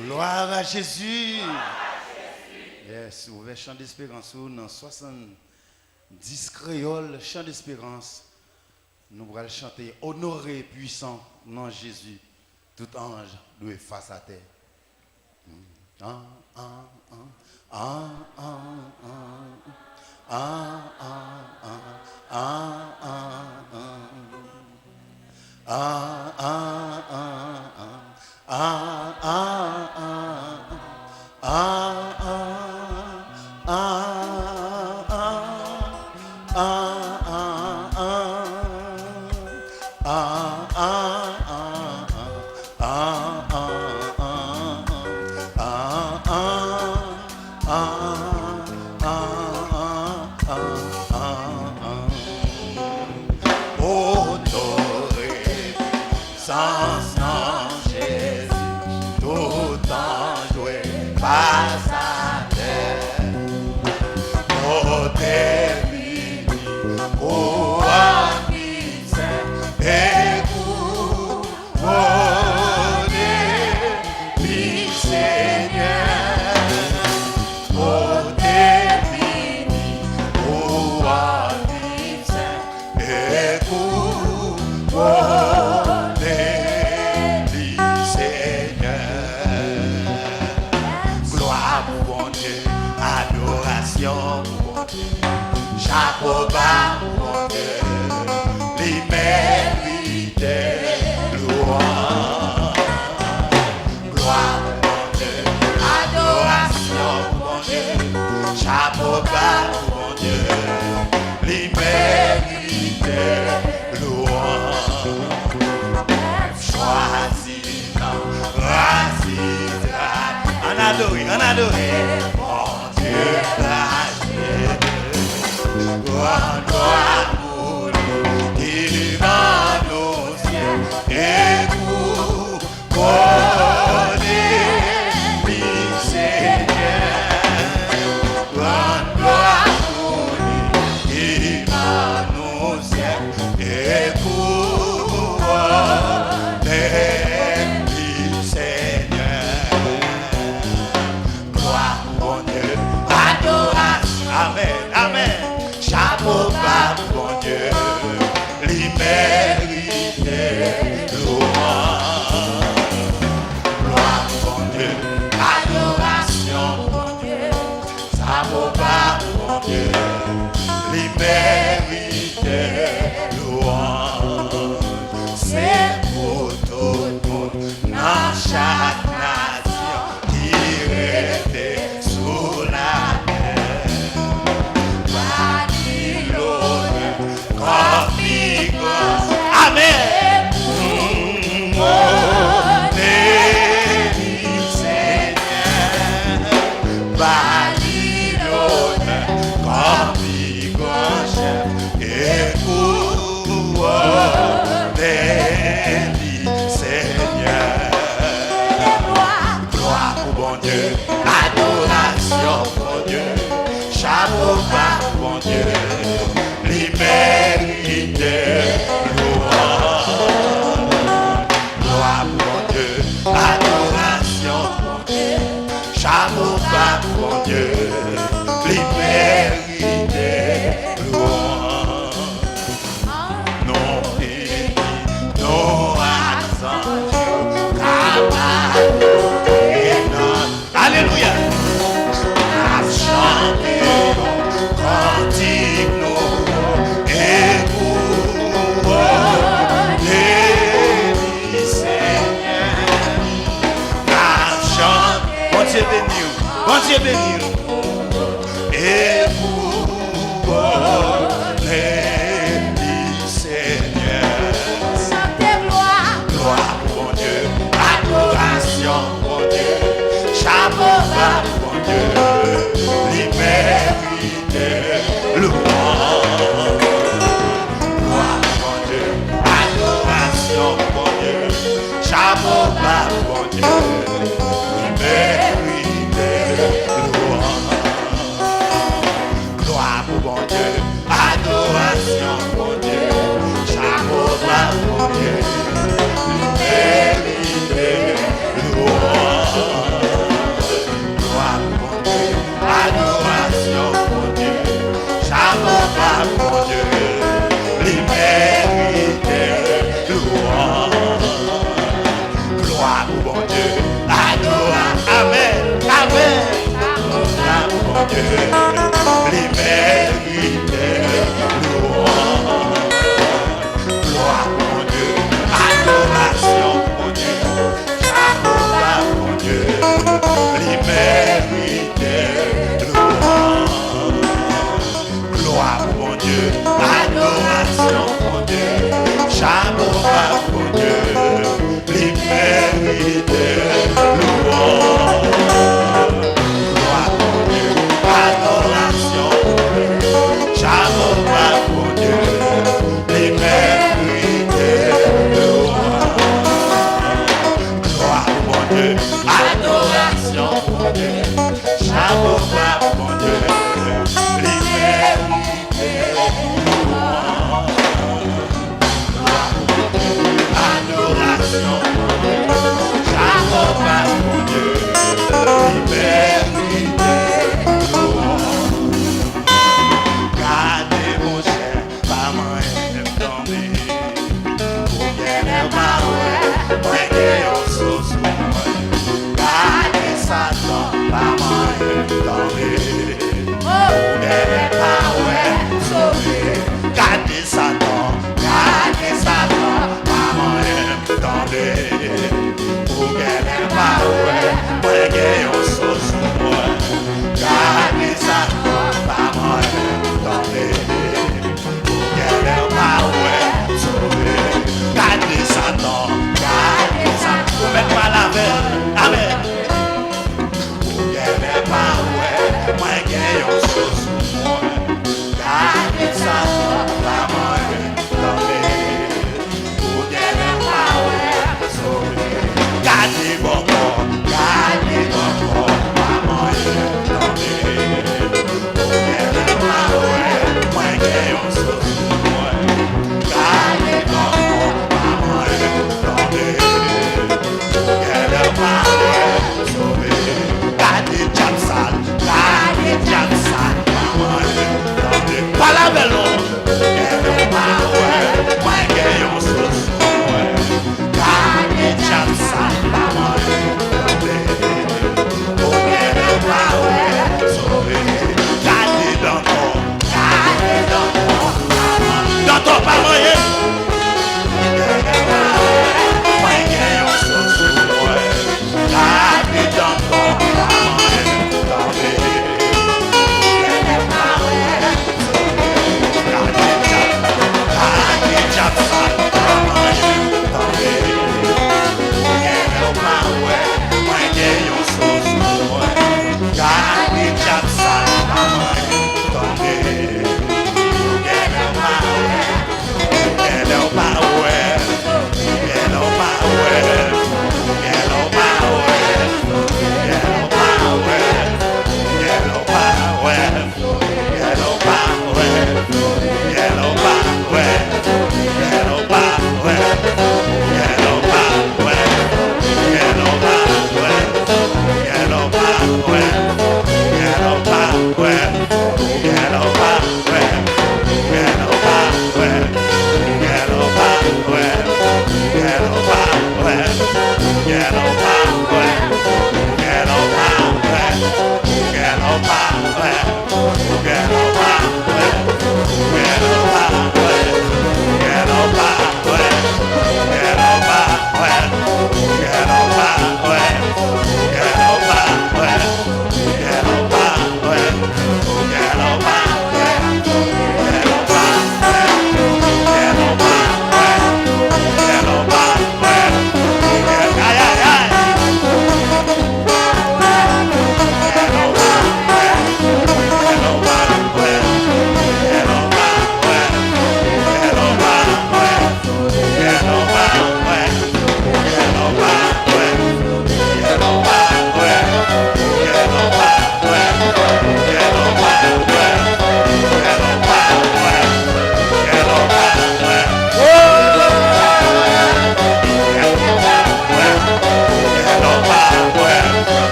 Gloire à Jésus. Yes, ouvert chant d'espérance dans 70 créoles, chant d'espérance. Nous allons chanter honoré, puissant, non Jésus. Tout ange doit face à terre. Ah, ah, ah, ah, ah, ah, ah, ah, ah, ah, ah, ah, Adoration, les mérités, louange. Gloire mon Dieu, adoration mon Dieu, chapeau mon Dieu, les mérités, louange. Gloire mon Dieu, adoration mon Dieu, chapeau mon Dieu, les mérités, louange. Gloire mon Dieu, adoration mon Dieu, chapeau mon Dieu, les mérités, louange. Gloire mon Dieu, adoration mon Dieu, chapeau mon Dieu, les mérités, louange.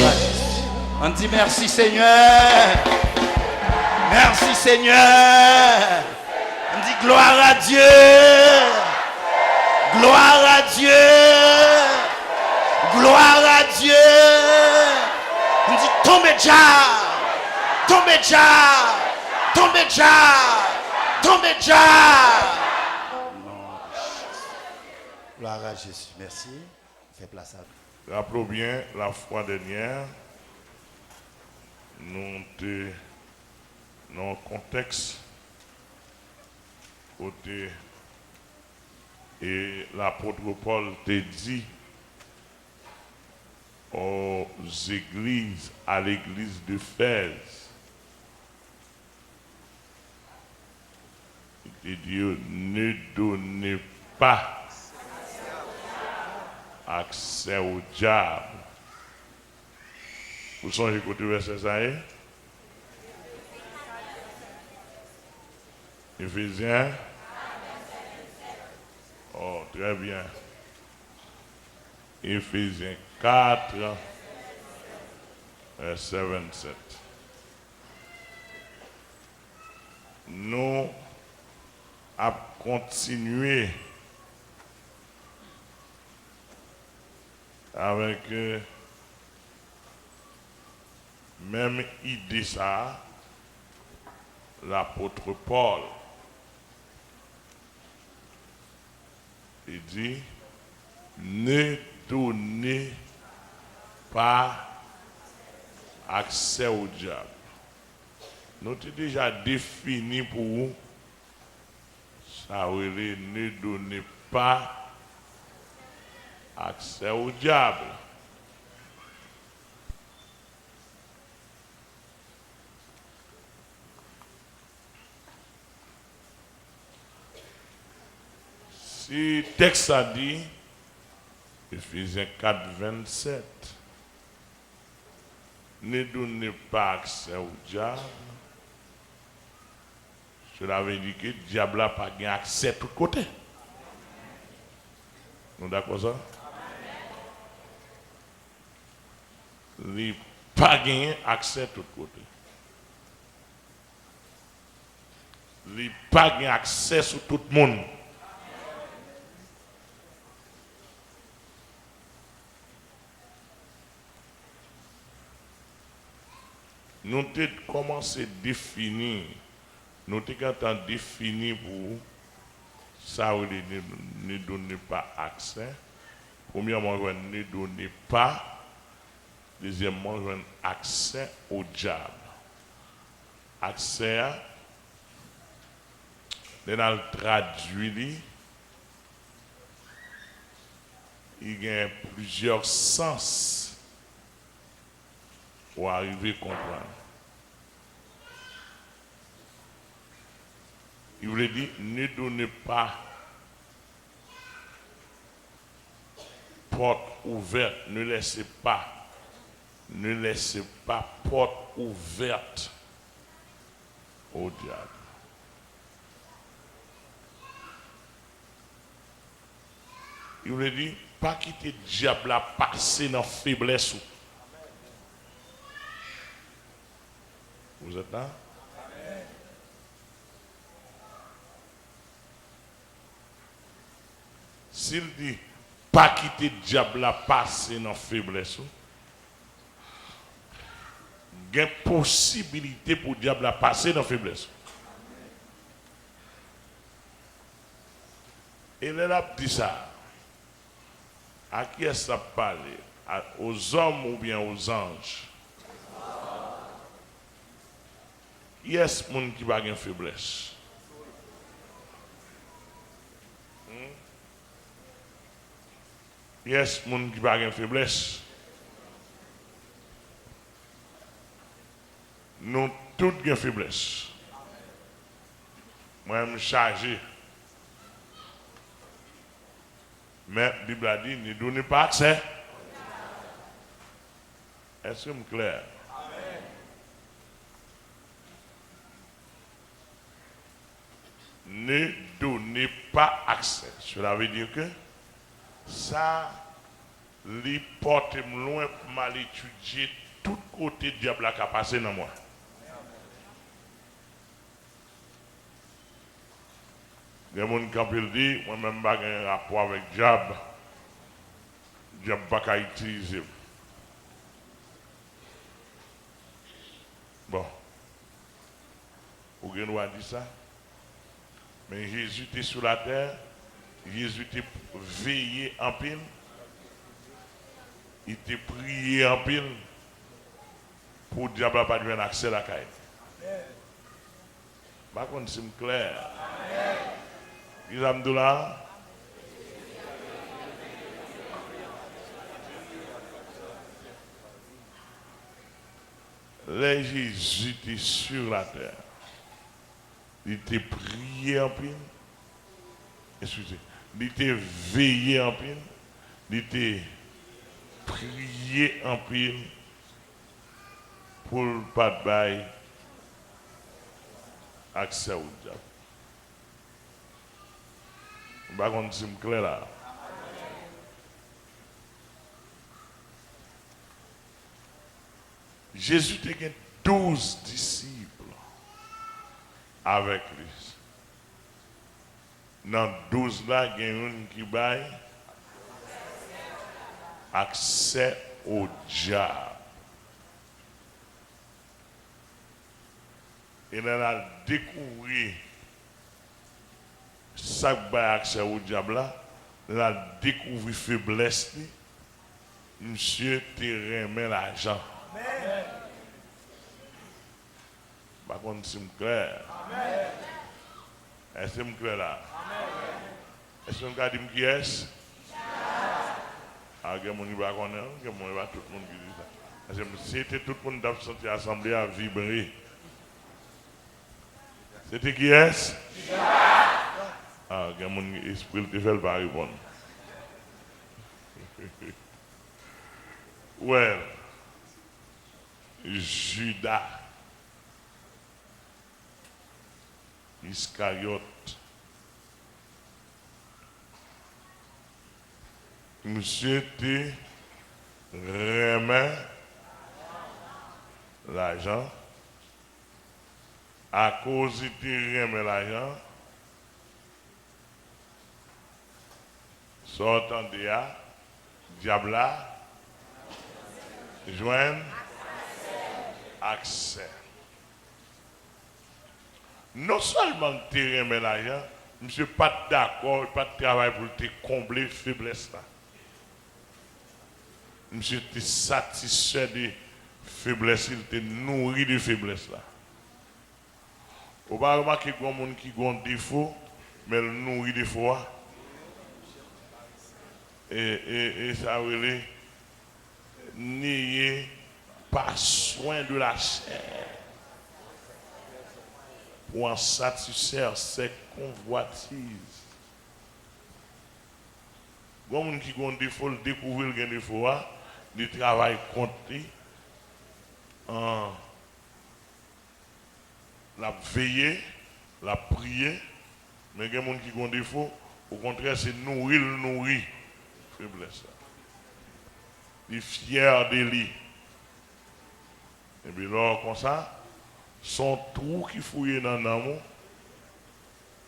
à Jésus. On dit merci Seigneur. Merci Seigneur. On dit gloire à Dieu. Gloire à Dieu. Gloire à Dieu. On dit tombez déjà. Tombez déjà. Tombez déjà. Tombez déjà. Gloire à Jésus. Merci. Fais place à vous. Rappelons bien, la fois dernière, nous étions dans un contexte côté et l'apôtre Paul t'a dit aux églises, à l'église de Fès, il dit ne donnez pas accès au diable. Vous songez côté verset ça est? Éphésiens. Oh, très bien. Éphésiens 4, verset 27. Nous avons continué avec même idée ça, l'apôtre Paul. Il dit, ne donnez pas accès au diable. Nous avons déjà défini pour vous, ça veut dire ne donnez pas accès au diable. Si le texte a dit, Éphésiens 4, 27, ne donnez pas accès au diable, cela veut dire que le diable n'a pas accès de tous côtés. Nous d'accord ça? Il n'a pas accès de tous côtés. Il n'a pas accès sur tout le monde. Nous avons commencé à définir, nous avons défini pour ça, ne donnez pas accès. Premièrement, ne donnez pas. Deuxièmement, accès au diable. Accès, nous avons traduit, il y a plusieurs sens pour arriver à comprendre. Il voulait dire, ne donnez pas porte ouverte, ne laissez pas porte ouverte au diable. Il voulait dire, pas quitter le diable à passer dans la faiblesse. Vous êtes là? S'il dit, pas quitter le diable à passer dans la faiblesse, il y a une possibilité pour le diable à passer dans la faiblesse. Et là, il dit ça. À qui est-ce que ça parle? Aux hommes ou bien aux anges? Qui est-ce qui va avoir une faiblesse? Qui est-ce qui va avoir une faiblesse? Nous tous avons une faiblesse. Moi, je suis chargé. Mais la Bible a dit, ne donnez pas accès. Est-ce que c'est clair? Amen. Ne donnez pas accès. Cela veut dire que ça, les porte loin pour mal étudier tout côté diable qui a passé dans moi. Il y a des gens qui disent, moi-même, je n'ai un rapport avec le diable. Le diable n'a pas utilisé. Bon. Vous avez dire ça? Mais Jésus était sur la terre. Jésus était veillé en pile. Il était prié en pile. Pour le diable n'a pas eu accès à la caille. Par contre, c'est clair. Ils ont dit là. Les Jésus était sur la terre. Il était prié en pile. Excusez. Il était veillé en pile. Il était prié en pile. Pour ne pas de bail accès au diable. Par contre, c'est clair là. Jésus a 12 disciples avec lui. Dans 12 là, il y a une qui baille accès au diable. Et elle a découvert ça qui baille accès au diable là. Elle a découvert faiblesse. Monsieur te remet l'argent. Par contre, c'est clair. Est-ce que c'est clair là? Est-ce que vous avez dit qui est-ce? Ah, il y a des gens qui ne connaissent pas, tout le monde qui dit ça. C'était tout le monde qui a sorti l'assemblée à vibrer. C'était qui est-ce? Ah, il y a des gens qui esprit de faire pas répondre. Ouais. Judas Iscariote. Monsieur te remet l'argent. À cause de te remet l'argent, sortant de là, diable joindre accès. Non seulement te remet l'argent, monsieur pas d'accord, pas de travail pour te combler faiblesse là. Monsieur te satisfait de faiblesse, il te nourrit de faiblesse là. On va remarquer qu'il y a des gens qui ont des défauts, mais ils nourrit des fois. Et ça veut dire n'ayez pas soin de la chair pour en satisfaire ses convoitises. Les gens qui ont des défauts, ils découvrent qu'ils ont des défauts, ils travaillent contre la veiller, la prier, mais il y a des gens qui ont des défauts, au contraire, c'est nourrir, faiblesse. Il est fier de lui. Et puis là, comme ça, son trou qui fouille dans l'amour,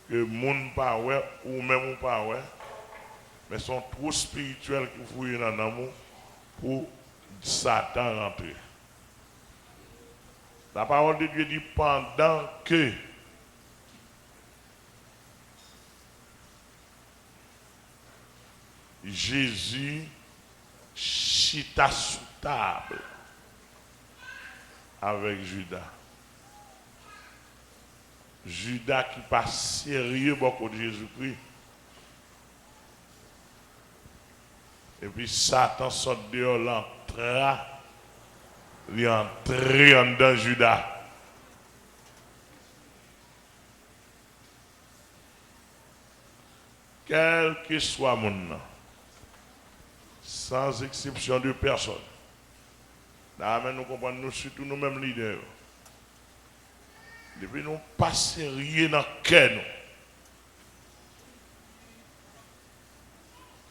que le monde pas ouais, ou même pas ouais, mais son trou spirituel qui fouille dans l'amour pour Satan rentrer. La parole de Dieu dit pendant que Jésus chita sous table avec Judas. Judas qui pas sérieux beaucoup de Jésus-Christ. Et puis Satan sort dehors, il est entré dans Judas. Quel que soit mon nom, sans exception de personne. Là, nous comprenons, nous, surtout nous-mêmes leaders. Depuis nous pas sérieux dans le cœur.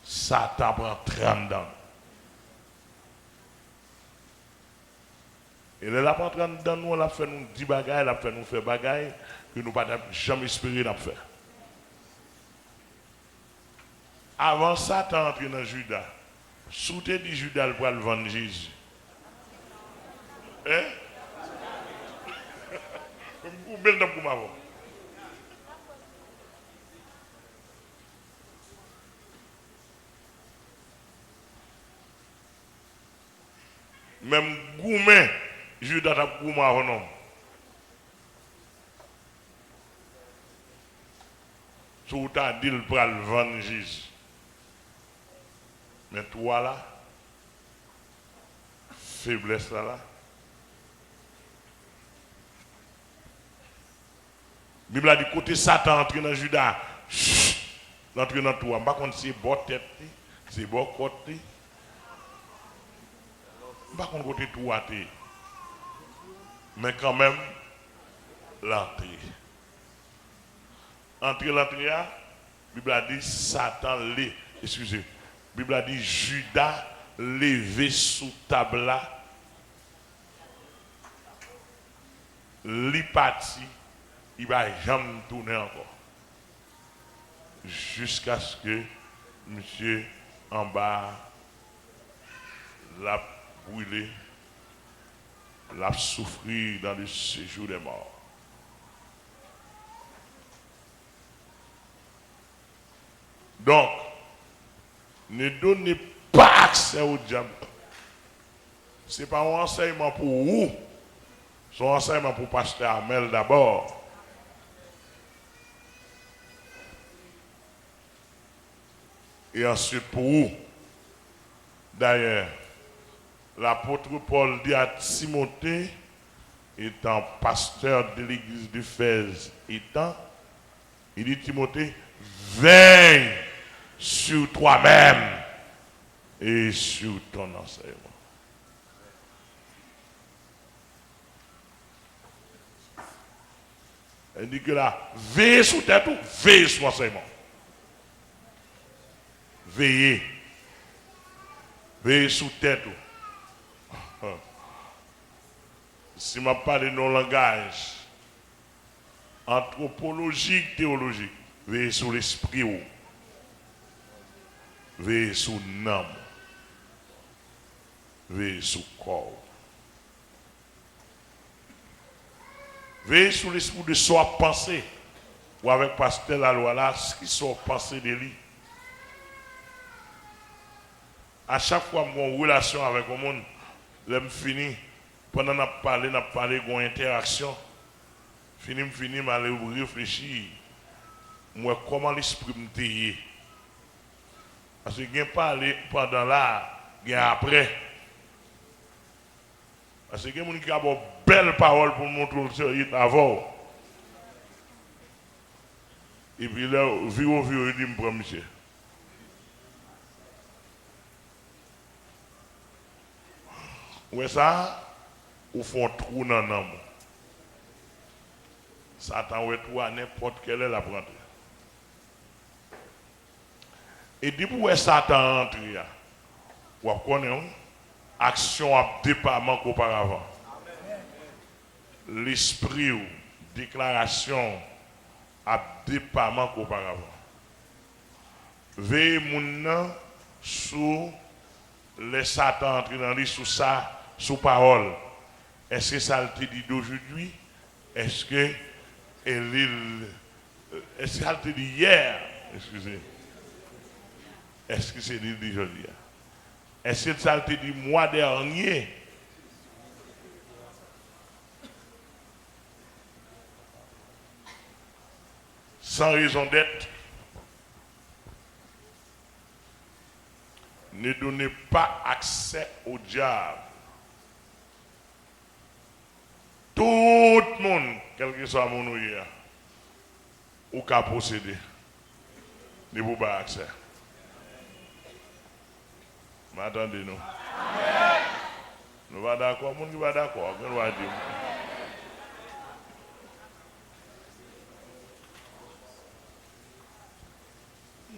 Satan prend 30 ans. Et là, la train dans nous, elle a fait nous 10 bagailles, elle a fait nous faire bagailles que nous n'avons jamais espéré de faire. Avant ça, tu es entré dans Judas. Sous tes dit Judas pour le vendre Jésus. Hein? Ou bel temps pour m'avoir. Même gourmet, Judas a gourmet avant non. Sous ta dit pour le vendre Jésus. Mais toi là, faiblesse là. La Bible a dit côté Satan entre dans Judas, entre dans toi. Par contre, c'est bon tête, c'est bon côté. Par contre, côté toi, mais quand même, l'entrée. Entre l'entrée, la Bible a dit Satan excusez, la Bible a dit Judas levé sous table là, li parti. Il ne va jamais tourner encore. Jusqu'à ce que monsieur en bas l'a brûlé, l'a souffert dans le séjour des morts. Donc, ne donnez pas accès au diable. Ce n'est pas un enseignement pour vous, c'est un enseignement pour pasteur Amel d'abord. Et ensuite pour vous. D'ailleurs, l'apôtre Paul dit à Timothée, étant pasteur de l'église d'Éphèse, il dit Timothée, veille sur toi-même et sur ton enseignement. Il dit que là, veillez sur tête ou veillez sur l'enseignement. Veillez. Veillez sous tête. Si je parle de nos langages anthropologique, théologique, veillez sur l'esprit. Veillez sur l'âme. Veillez sur le corps. Veillez sur l'esprit de soi pensé. Ou avec pasteur la loi là, ce qui soit pensé de lui. À chaque fois que j'ai une relation avec le monde, je finis, pendant que je parle, une interaction, je finis, je réfléchir, moi, comment l'esprit me dit. Parce que je parle pendant là, je après. Parce que je suis qui a une belle parole pour montrer avant. Et puis là, vieux, il dit, je prends monsieur. Ouais, ça, ou font trou dans l'âme. Satan ouais tout à n'importe quelle est la prendre. Et dit pour Satan entre, ou connaît action à départ qu'auparavant. L'esprit ou déclaration à départ qu'auparavant. Veille mon sous les Satan entre dans lui sous ça. Sous parole, est-ce que ça te dit d'aujourd'hui? Est-ce que ça te dit hier? Excusez. Est-ce que c'est dit d'aujourd'hui? Est-ce que ça te dit mois dernier? Sans raison d'être. Ne donnez pas accès au diable. Tout le monde, quel que soit mon ouïe, ou qu'à posséder, ne peut pas accès. M'attendez-nous. Nous va d'accord, mon qui va d'accord, qu'on va dire.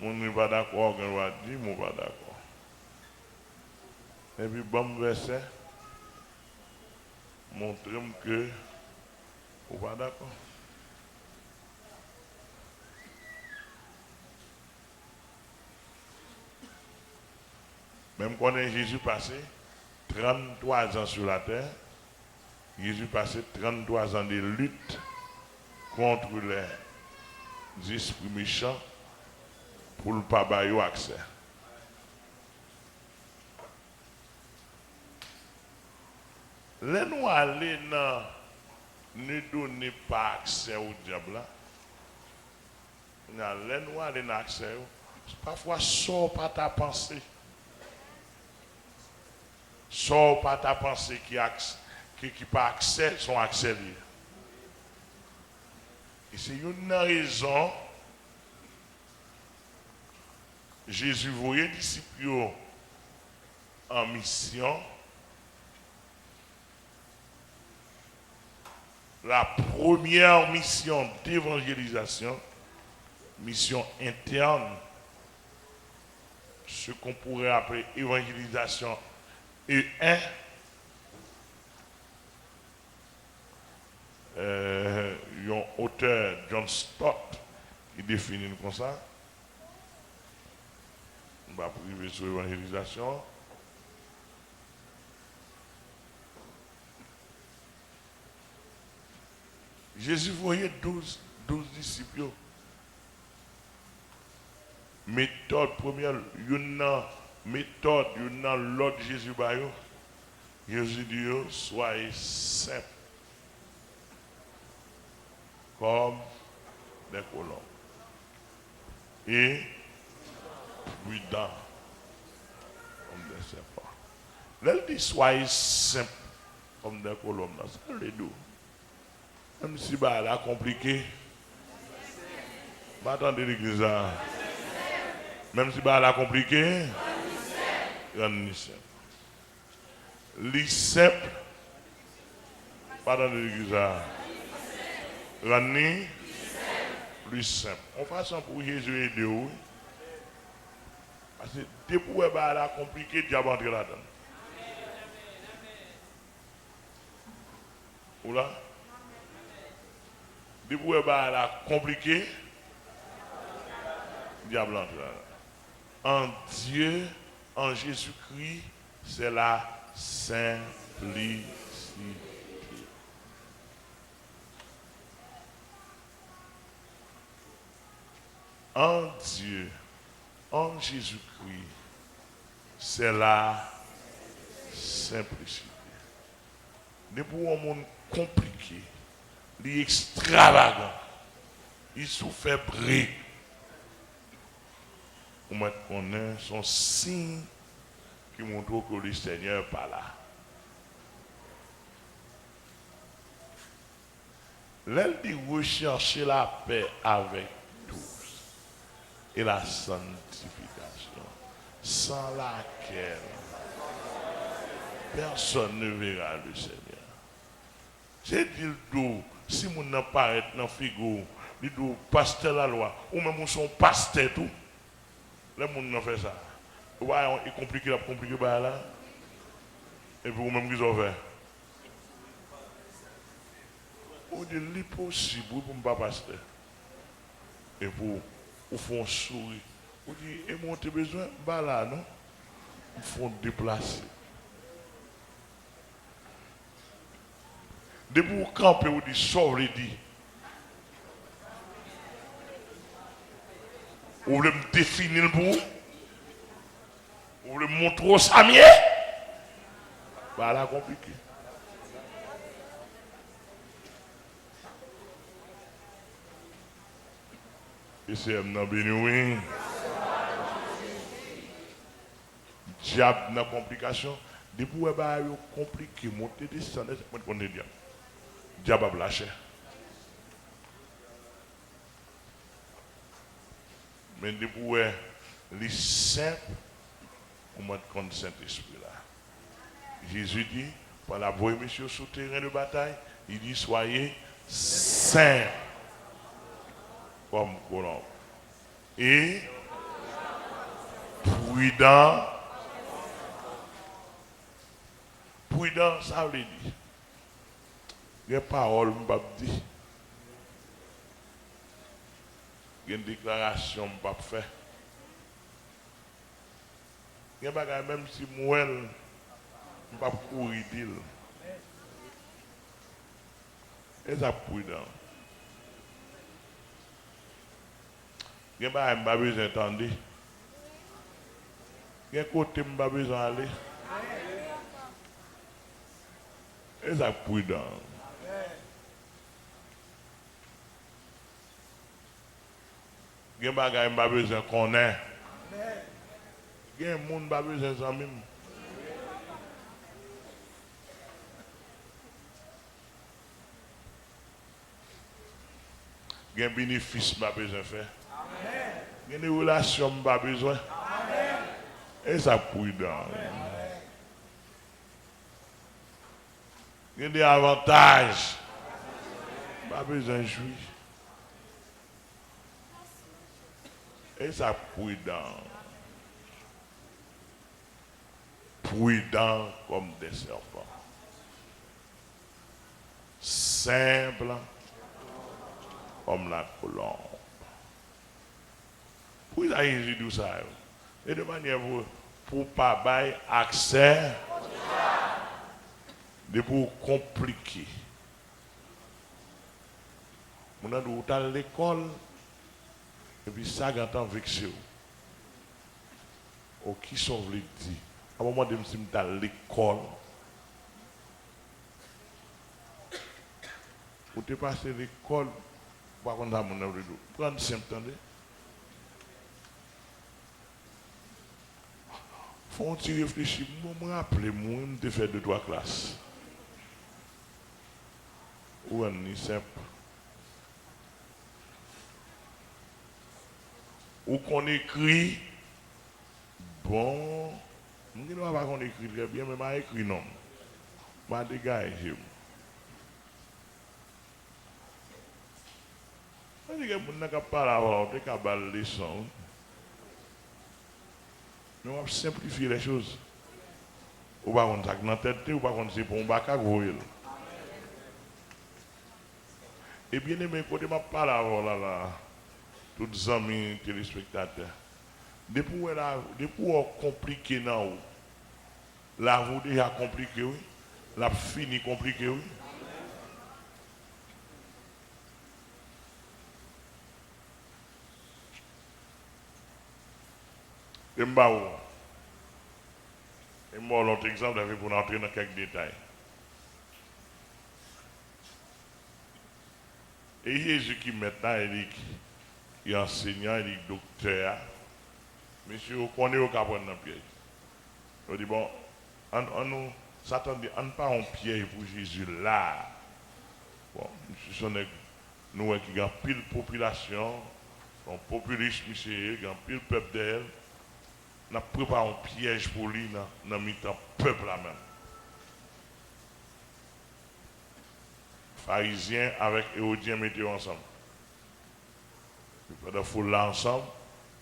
Mon qui va d'accord, qu'on va dire, mon va d'accord. Et puis bon verset. montrez-moi que vous pas d'accord. Même quand Jésus passé 33 ans sur la terre, Jésus passé 33 ans de lutte contre les esprits méchants pour ne pas avoir accès. Là, nous allons dans ne donnez pas accès au diable. Là, nous allons dans accès. Parfois, sort pas ta pensée. Sort pas ta pensée qui pas accès, son accès lié. Et c'est une raison. Jésus voyait les disciples en mission. La première mission d'évangélisation, mission interne, ce qu'on pourrait appeler évangélisation E1, un auteur, John Stott, qui définit comme ça. On va priver sur l'évangélisation. Jésus voyait 12 disciples. Méthode première, une méthode, une l'autre Jésus bayo. Jésus dit, soyez simples comme des colombes et prudents comme des serpents. Là, il dit, soyez simples comme des colombes. Ça les deux. Même si bah là compliqué, pas attendez l'église là. Même si bah là compliqué, rendez simple. Les simple, pas dans l'église là. Rendez plus simple. On fait ça pour Jésus aider vous. Parce que dès que bah là compliqué, diable entre là-dedans. Ou là? Des bouées là compliqué, diable entre là. En Dieu, en Jésus-Christ, c'est la simplicité. En Dieu, en Jésus-Christ, c'est la simplicité. Des bouées un monde compliqué. Il est extravagant. Il souffre brique. On met son signe qui montre que le Seigneur n'est pas là. L'elle dit rechercher la paix avec tous et la sanctification, sans laquelle personne ne verra le Seigneur. C'est dire tout. Si mon n'a pas être dans figo, il dit pasteur la loi, ou même son pasteur tout, le monde n'a fait ça. Ouais, il compliqué là. Et puis vous même qu'ils ont fait. On dit l'impossible pour ne pas pasteur. Et pour vous font sourire. On dit, et mon t'es besoin, bah là, non? Ils font déplacer. Depuis vous camper, vous dites, sauve les dits. Vous voulez me définir le bout? Vous voulez me montrer ça mieux? Bah là, compliqué. Et c'est un béni. Diable dans la complication. Depuis vous avez compliqué, monter, descendre, c'est pour dire. Diable a lâché. Mais depuis où les simples, on m'a compte Saint-Esprit là. Jésus dit, par la voie monsieur sur le terrain de bataille, il dit soyez saints comme colombe et prudents. Prudent, ça veut dire Il y a parole, je ne dire. Il y a une déclaration, je ne peux pas faire. Il y a des choses, même si moi, je ne peux pas courir d'île. Et ça prudent. Il y a des choses, je n'ai pas besoin d'entendre. Il y a des côtés, je n'ai pas besoin d'aller. Et ça prudent. Il y a des choses, je n'ai pas besoin de connaître. Il y a des gens qui n'ont pas besoin de ça même. Il y a des bénéfices que je n'ai pas besoin de faire. Il y a des relations que je n'ai pas besoin. Et ça prudent. Il y a des avantages. Pas besoin de jouir. Et ça prudent. Prudent comme des serpents. Simple comme la colombe. Pour ça, Jésus dit ça. Et de manière pour ne pas avoir accès, de pour compliquer. On a dit à l'école, et puis ça, quand on vexé. Ou qui sont les dit. À un moment donné, je suis à l'école. Pour te passer l'école, par contre, à mon avis, prendre simple, attendez. Faut tu réfléchir, moi, me rappeler, moi, je te fais 2-3 classes. Ou un ni simple. Ou qu'on écrit, bon, je ne sais pas qu'on écrit très bien, mais je écrit non. Je dégage. Je dis que je ne peux pas parler, je ne peux pas parler les leçons. Mais on va simplifier les choses. Ou pas qu'on sac dans la tête, ou pas qu'on sait pour un bac à grouiller. Et bien aimé, quand je parle là, tous les amis téléspectateurs, depuis on compliqué non, là vous déjà compliqué oui, la fini compliqué oui. Et moi, l'autre exemple, pour entrer dans quelques détails. Et Jésus qui maintenant, il est enseignant, il est docteur. Monsieur, on connaît au cap dans le piège. On dit, bon, on s'attendait, on ne pas en piège pour Jésus là. Bon, monsieur, nous qui avons pile population, un populiste, monsieur, il y a pile peuple d'elle. On a préparé un piège pour lui dans le peuple là même. Pharisiens avec Hérodien mettaient ensemble. Pendant foule là ensemble,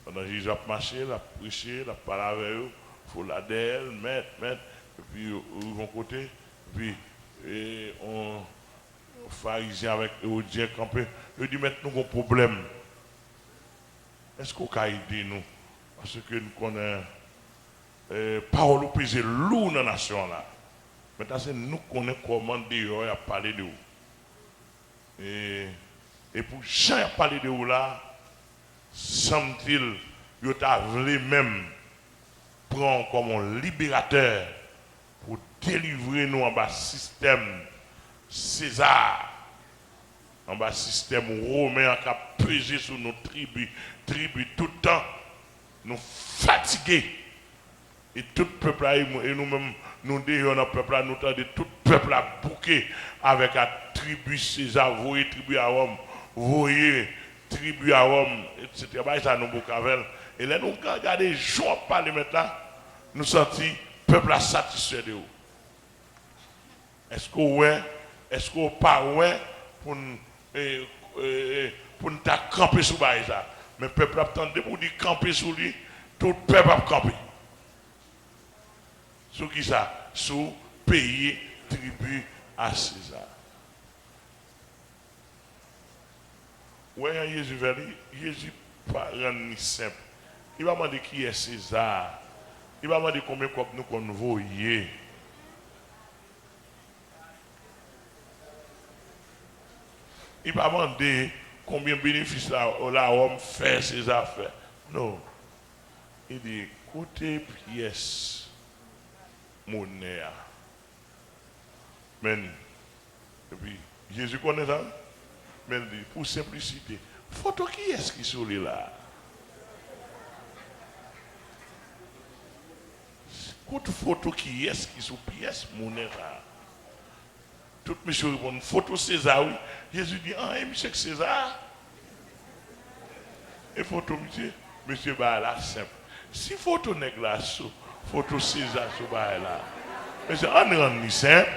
pendant Jésus a marché, il a prêché, il a parlé avec eux, il faut la d'elle, mettre, et puis ils vont côté, puis on pharisien avec Hérodien campé, il dit maintenant nous avons un problème. Est-ce qu'on peut aider nous? Parce que nous connaissons parole ou peser lourd dans la nation là. Maintenant c'est nous connaissons comment Dieu a parlé de vous. Et pour Jean parler de vous là, semble-t-il, il a voulu même prendre comme un libérateur pour délivrer nous en bas système César, en bas système romain qui a pesé sur nos tribus tout le temps, nous fatigués. Et tout le peuple, et nous-mêmes, nous disons dans le peuple, nous tendons tout le peuple à bouquer avec la tribu César, voyez tribu à Rome, voyez tribu à Rome, etc. Ça nous bouquons avec. Et là, nous regardons les gens parler maintenant, nous sentons le peuple à satisfait de vous. Est-ce qu'on ouais, est-ce qu'on pas ouais pour nous camper sous ça? Mais le peuple attend pour dire camper sous lui, tout le peuple a campé. Sous qui ça? Sous payer tribut à César. Ouais, Jésus va dire, Jésus pas rendre simple. Il va demander qui est César. Il va demander combien de nous qu'on voyait. Il va demander combien de bénéfices la homme fait ses affaires. Non. Il dit, côté pièce, monnaie. Mais, et puis, Jésus connaît ça. Mais il dit, pour simplicité, photo qui est-ce qui sont là? Côté photo qui est-ce qui sont pièce, monnaie. Tout monsieur répond, photo César, oui. Jésus dit, ah, monsieur César. Et photo monsieur bah là, simple. Si photo n'est là, photo César, so bah là. Monsieur, on rend simple.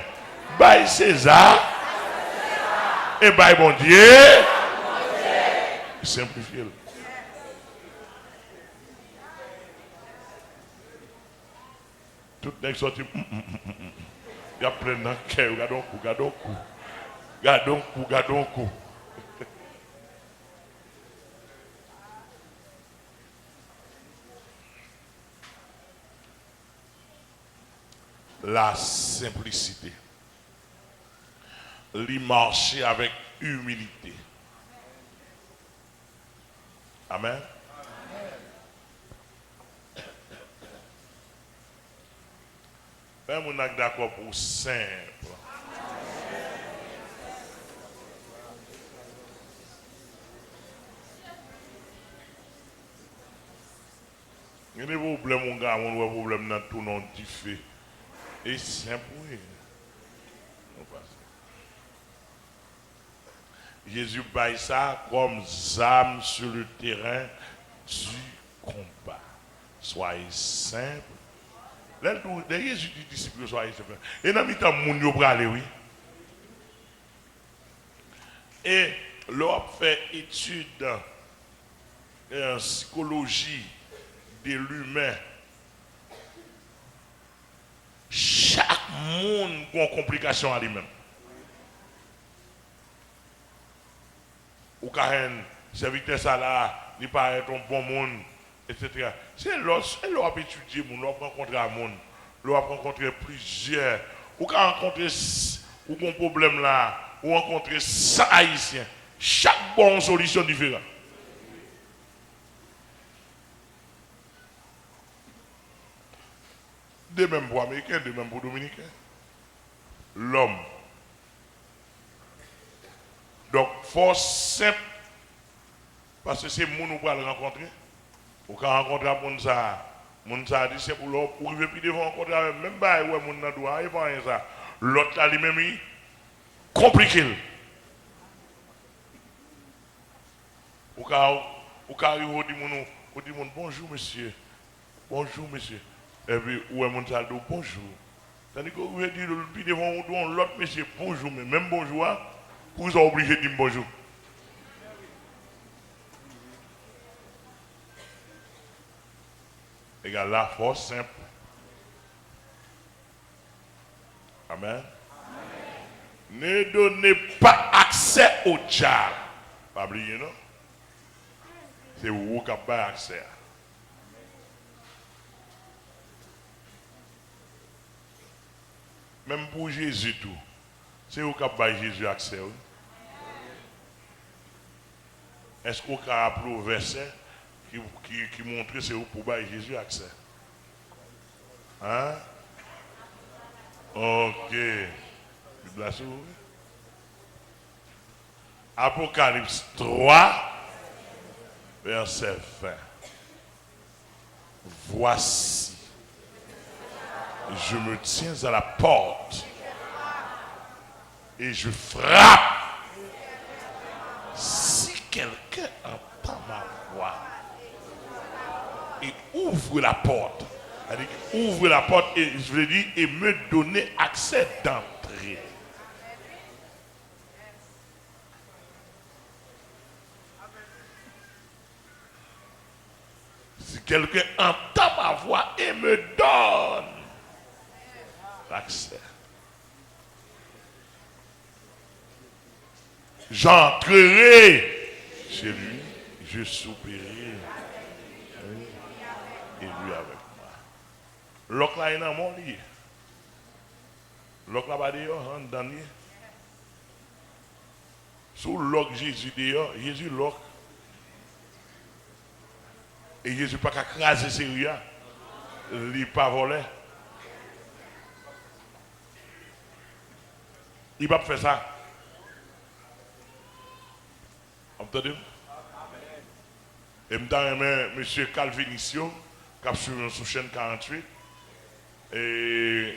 Bye César. Et bye bon Dieu. Simplifiez. Tout n'est sorti. Il y a plein de cœur. Gardons coup. La simplicité. L'y marcher avec humilité. Amen. Ben, on est d'accord pour simple. Il y a des problèmes, mon gars, on a des problèmes dans tout le monde qui fait. Et simple, oui. Jésus baille ça comme âme sur le terrain du combat. Soyez simple. Là, Jésus dit disciples, soyez simple. Et dans le temps, moun yo prale, oui. Et l'on fait étude en psychologie de l'humain. Chaque monde a une complication à lui-même. Ou quand un serviteur ça là, il paraît un bon monde, etc. C'est l'on a étudié, l'on a rencontré un monde, l'on a rencontré plusieurs. Ou quand rencontrer ou un problème là, ou rencontrer 100 haïtiens, chaque bonne solution différente. De même pour Américains, de même pour Dominicains. L'homme. Donc, force simple, parce que c'est mon nous pour le rencontrer. Ou quand rencontrer mon ça dit c'est pour l'autre, pour arriver plus devant rencontrer avec même pas ouais mon n'a doit pas ça. L'autre là lui-même compliqué. Ou quand arrive on dit bonjour monsieur. Bonjour monsieur. Et puis ouais mon ça dit bonjour. Tandis que vous dire plus devant l'autre monsieur bonjour mais même bonjour. Vous êtes obligé de dire bonjour. Égale la force simple. Amen. Ne donnez pas accès au diable. Pas oublier, non? C'est vous qui avez accès. Même pour Jésus, tout. C'est vous qui avez Jésus accès. Oui? Est-ce qu'on a appris au verset qui montre que c'est vous pour bailler Jésus accès? Hein? Ok. Apocalypse 3, verset 20. Voici, je me tiens à la porte et je frappe. Si quelqu'un entend ma voix et ouvre la porte, ouvre la porte et je veux dire et me donner accès d'entrée. Si quelqu'un entend ma voix et me donne l'accès, j'entrerai Chez lui, je soupirai. Et lui avec moi. L'autre là, il est dans mon lit. L'autre là, bas dehors, en dernier. Sous l'autre Jésus dehors, Jésus l'autre. Et Jésus pas qu'à craser ses riens. Il n'est pas volé. Il va faire ça. Vous entendez? Et je M. Calvinicio, qui a suivi sur chaîne 48, et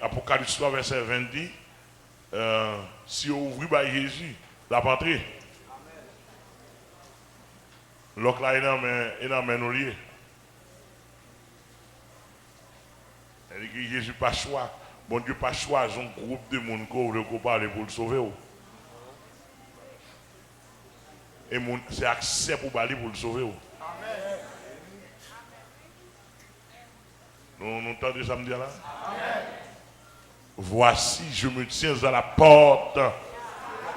Apocalypse 3, verset 20 dit, si vous ouvrez par Jésus, la patrie, l'autre là, il a un lié. Elle dit que Jésus pas choix, bon Dieu pas choisi un groupe de monde qui veut parler pour le sauver. Et c'est accès pour Bali pour le sauver. Nous entendons ça me dire là? Voici, je me tiens à la porte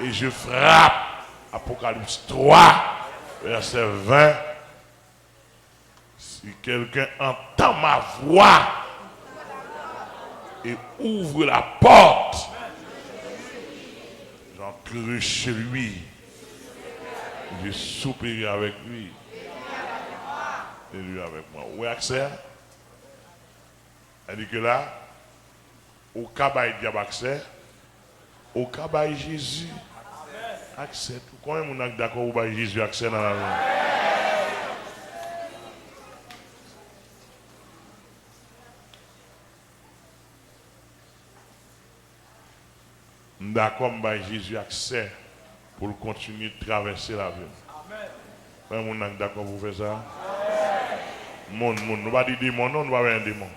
et je frappe. Apocalypse 3, verset 20. Si quelqu'un entend ma voix et ouvre la porte, j'entrerai chez lui. Je soupirai avec lui. Et lui avec moi. Où est accès? Elle dit que là, au cabaye diable accès, au cabaye Jésus accès. Combien de gens d'accord au cabaye Jésus accès dans la vie? D'accord, Jésus accès pour continuer de traverser la vie. Combien de gens d'accord pour faire ça? Nous ne va pas dire démon, non, nous va pas un démon.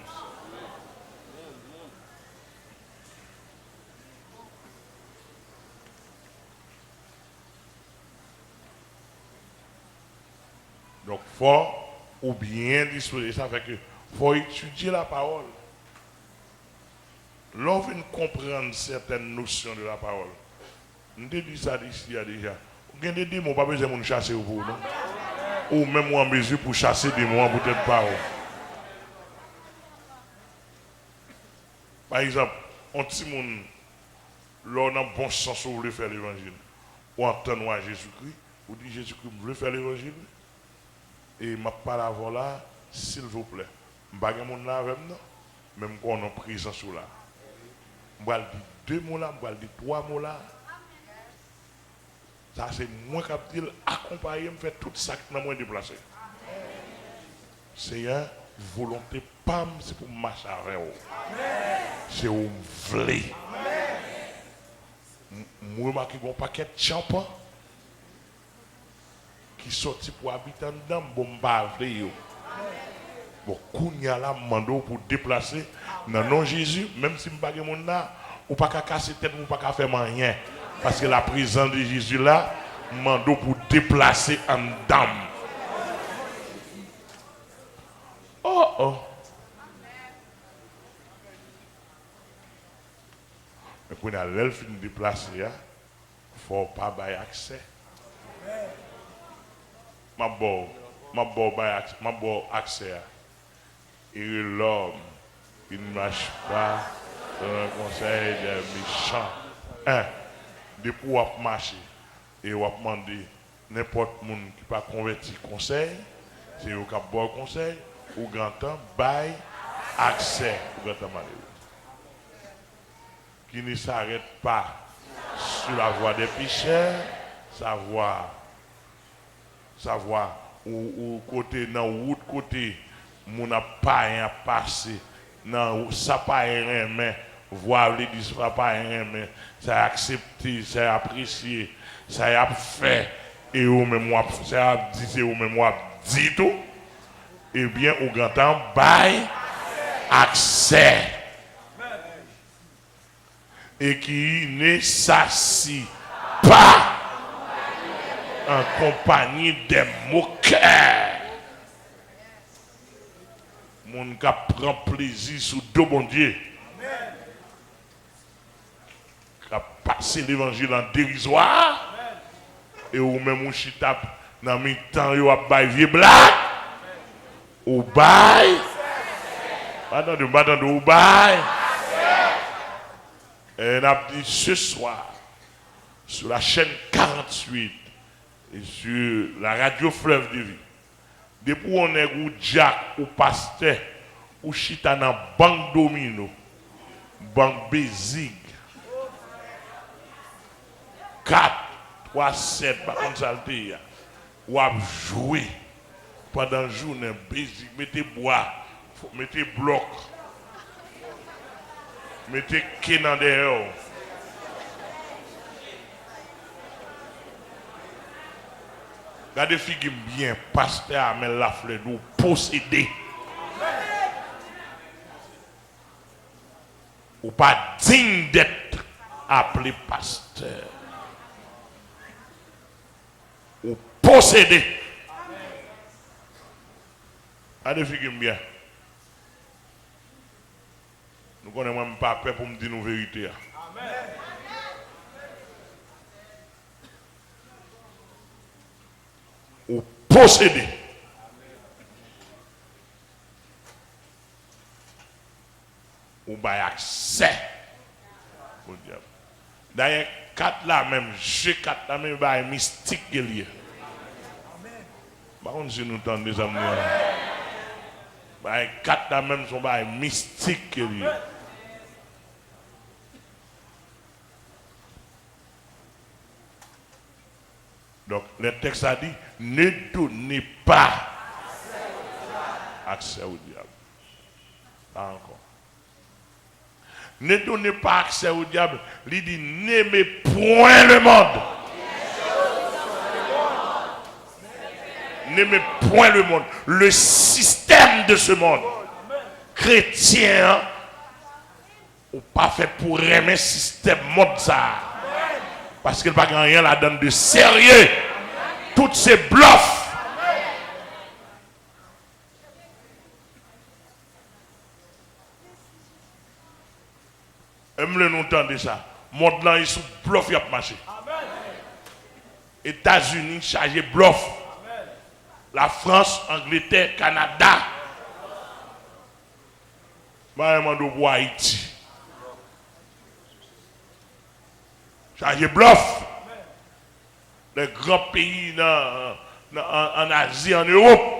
Donc, il faut ou bien disposer. Ça fait que faut étudier la parole. L'on vient comprendre certaines notions de la parole. On te dit ça d'ici déjà. Vous avez des démons, pas besoin de chasser vous, non? Ou même en mesure pour chasser des démons, peut-être pas. Par exemple, on petit monde, là on a bon sens où vous voulez faire l'évangile. Ou entendre Jésus-Christ, ou dit Jésus-Christ, vous voulez faire l'évangile? Et ma parole avant là, s'il vous plaît. Je ne vais pas dire avec nous, même quand on est présent sur là. Je vais dire 2 mots là, je vais dire 3 mots là. Ça c'est moi qui vais accompagner, me faire tout ça que je déplacé. C'est une volonté, pas c'est pour marcher avec vous. C'est où vous voulez. Je remarque qu'il y a un paquet de champagnes qui sortent pour habiter dedans, bon, bon, kounya la mando pour déplacer dans non Jésus, même si je ne suis pas là, ou pas qu'à casser tête, ou pas qu'à faire rien. Parce que la présence de Jésus là, mando pour déplacer en dame. Oh oh. Mais quand on a l'elfe de déplacer, il ne faut pas avoir accès. Ma bon accès. Et l'homme, il ne marche pas dans le conseil des méchants. Depuis qu'on a marché et on a demandé n'importe qui qui pas converti conseil, c'est au cap bon conseil, ou grand temps, bail accès au grand temps malheureux. Qui ne s'arrête pas sur la voie des pécheurs, savoir ou côté dans route côté mon a pas rien passé non ça pas rien mais voir les dire ça pas rien mais ça accepté ça apprécié ça a fait et ou même moi ça dit c'est ou même moi dit tout et bien au grand temps bail accès et qui ne s'assit pas en compagnie des moqueurs. Mon gars prend plaisir sous 2 bon Dieu. Qui a passé l'évangile en dérisoire. Et ou même mon chita Dans le temps, il y a des vieux blagues. Ou bail. Attendez, ou bail. Et on a dit ce soir, sur la chaîne 48 et sur la radio Fleuve de Vie, depuis on est ou Jack ou Pasteur ou Chita dans Banque Domino, Banque Bézig, 4, 3, 7, par contre, ça le ou à jouer pendant la journée, Bézig, mettez bois, mettez bloc, mettez quai dans dehors. Regardez figure bien, pasteur Amel Lafleur, nous posséder. Ou pas digne d'être appelé pasteur. Ou posséder. Regardez figure bien. Nous ne connaissons même pas peur pour me dire nos vérités. Amen. Ou posséder. Ou bien accès au diable. D'ailleurs, 4 là même, G4 là même, il mystique qui est lié. Par contre, si nous entendons des amis, 4 là même sont mystique qui est lié. Donc, le texte a dit, ne donnez pas accès au diable. Pas encore. Ne donnez pas accès au diable. Il dit, n'aimez point le monde. N'aimez point le monde. Le système de ce monde. Chrétien, ou pas fait pour aimer ce système monde ça. Parce qu'il n'y a pas rien là-dedans de sérieux. Toutes ces bluffs. Aime le nous entendre ça. Monde là, ils sont bluff, il y a marché. États-Unis, chargé bluff. La France, Angleterre, Canada. Maman pour Haïti. Chargé bluff. Les grands pays en Asie, en Europe.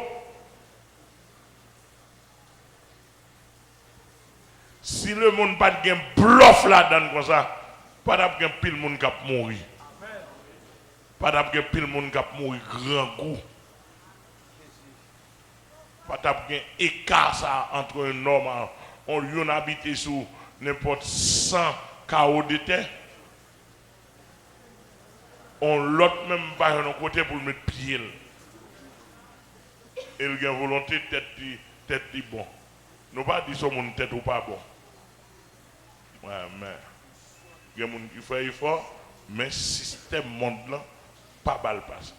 Si le monde n'a pas de bluff là-dedans comme ça, pas de pile monde qui a mourir. Pas de pile monde qui a mourir grand goût. Pas de écart ça entre un homme, on lui habite sur n'importe 100 carreaux de terre. On l'autre même pas un côté pour le mettre pied. Et il a une volonté tête dit bon. Nous pas dire sur mon tête ou pas bon. Ouais, mais il y a des gens qui font effort, mais le système monde là, pas balle passe.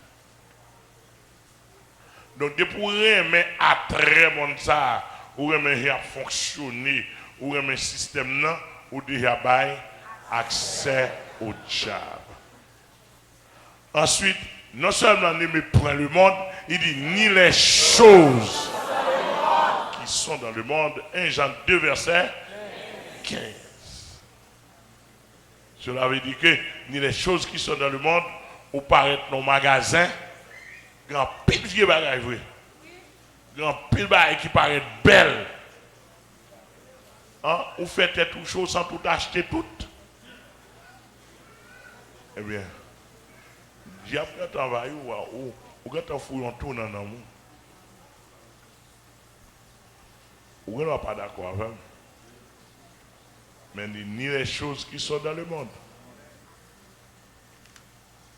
Donc, pour aimer attrait monde ça, ou aimer fonctionner, ou aimer système là, ou déjà bail accès au diable. Ensuite, non seulement n'aimez point le monde, il dit ni les choses qui sont dans le monde. 1 Jean 2, verset 15. Cela veut dire que ni les choses qui sont dans le monde, ou paraître dans le magasin, grand pile vieux bagaille vrai. Grand pile bagaille qui paraît belle. Hein? Ou faites tout chose sans tout acheter tout. Eh bien, diable quand on va ou quand on fouille on tourne dans l'amour. Ou on n'est pas d'accord avec. Mais ni les choses qui sont dans le monde.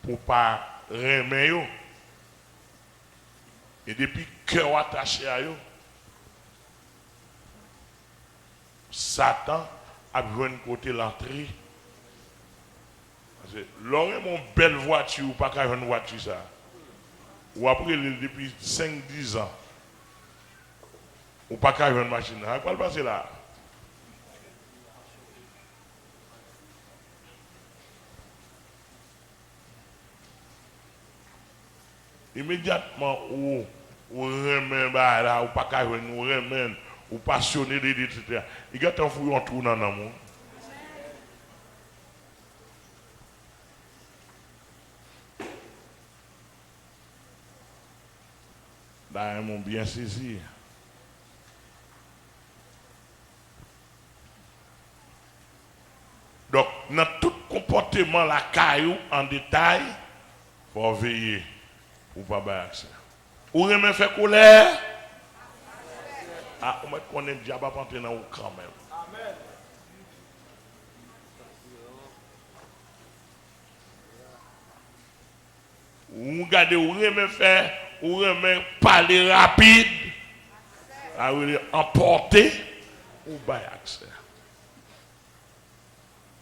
Pour pas remettre yo. Et depuis cœur attaché à eux, Satan a besoin de côté l'entrée. Parce que l'homme mon belle voiture, ou pas qu'à une voiture ça. Ou après depuis 5-10 ans, ou pas qu'à une machine. À quoi le passer là? immédiatement ou remet là ou pas qu'à nous remet ou passionné etc. Il y a un fou en tout dans l'amour. Là, ils m'ont bien saisi. Donc, dans tout comportement, la caillou en détail, il faut veiller pour ne pas avoir accès. Ou remet fait colère. Ah, on va connaître le diable à entrer dans le quand même. Amen. Ou regardez, ou remet fait, ou remet parler rapide, à emporter, ou pas accès.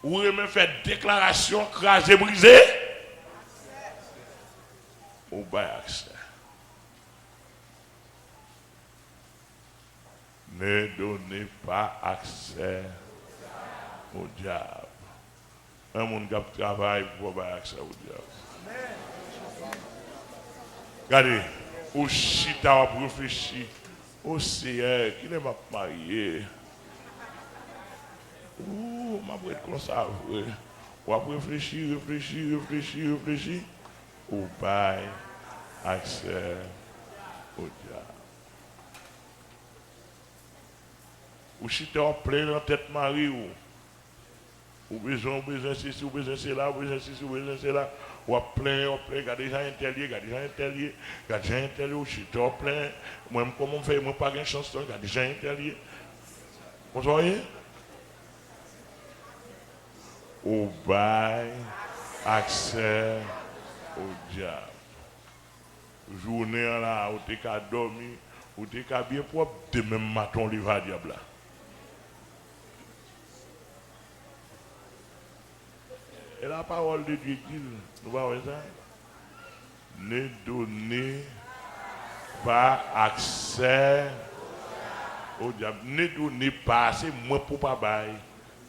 Ou remet fait déclaration, craser, briser, ou pas accès. Ne donnez pas accès au diable. Un monde qui travaille pour avoir accès au diable. Regardez, au chita, on réfléchir. Au Seigneur, qui n'est pas marié. Ouh, ma boîte comme ça. On va réfléchir. Ou pas accès au diable. Ou si tu es en plein dans tête Marie ou besoin ceci, ou besoin cela, ou besoin ceci, ou besoin cela, ou plein, regardez gens intérieurs, ou si tu es en plein, moi comment on fait, moi pas de chance, regardez gens intérieurs. Vous voyez? Ou bail accès au diable. Journée là, où tu as dormi, où tu as bien propre, de même matin, le va diable là. Et la parole de Dieu dit, nous voyons ça, ne donnez pas accès au diable. Ne donnez pas, c'est moi pour pas bailler.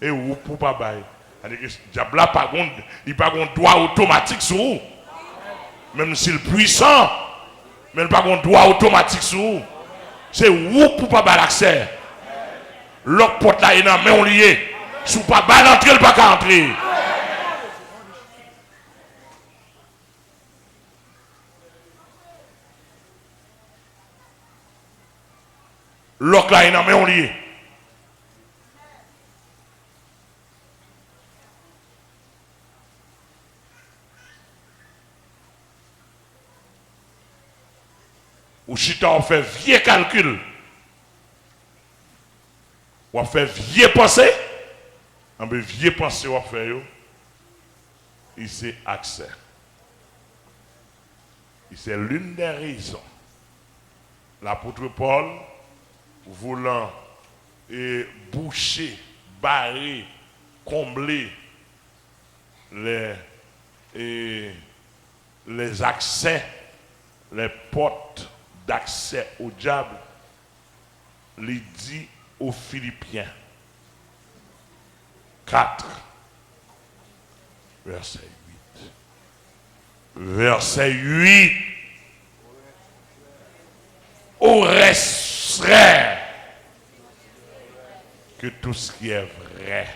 Et vous pour pas bailler. C'est-à-dire que le diable n'a pas de droit automatique sur vous. Même s'il est puissant, mais il n'a pas de droit automatique sur vous. C'est vous pour pas bailler l'accès. L'autre porte là, il a main liée. Si vous ne pas bailler l'entrée, il ne peut pas entrer. L'autre là, il a main liée. Ou si tu as fait vieux calcul, ou as fait vieux pensée, en vieux pensée ou fait, il s'est accès. C'est l'une des raisons. L'apôtre Paul, voulant boucher, barrer, combler les accès, les portes d'accès au diable, il dit aux Philippiens 4, verset 8. Verset 8. Au reste, frère, que tout ce qui est vrai,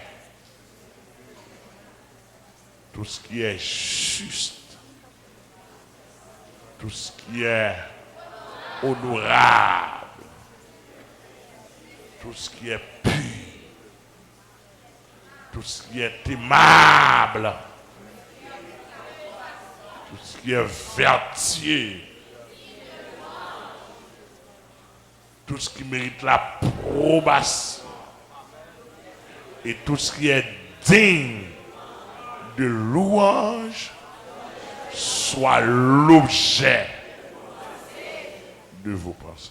tout ce qui est juste, tout ce qui est honorable, tout ce qui est pur, tout ce qui est aimable, tout ce qui est vertueux, tout ce qui mérite l'approbation et tout ce qui est digne de louange soit l'objet de vos pensées.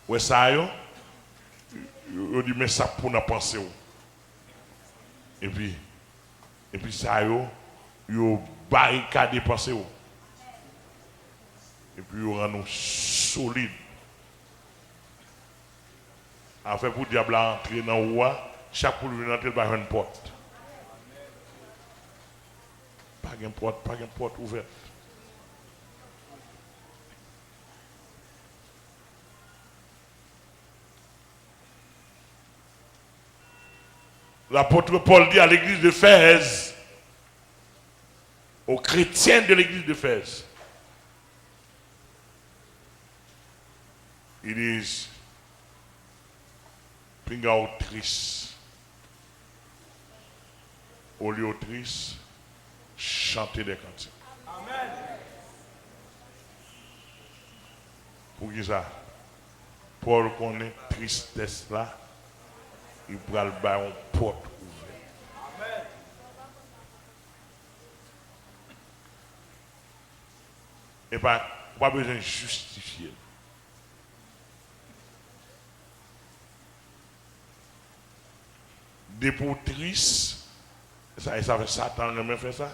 Ouais, ça, on dit, mais ça pour nous penser. Et puis ça, on barricade les pensées. Et puis on rend nous solides. En fait, pour le diable entrer dans le roi, chaque pour lui entrer par une porte. Pas de porte ouverte. L'apôtre Paul dit à l'église d'Éphèse, aux chrétiens de l'église d'Éphèse, il dit, pinga autrice, au lieu autrice, chanter des cantiques. Amen. Pour qui ça? Paul connaît tristesse là, il prend le bas en porte ouverte. Amen. Et pas besoin de justifier. Dépotrice, ça fait Satan ne fait ça.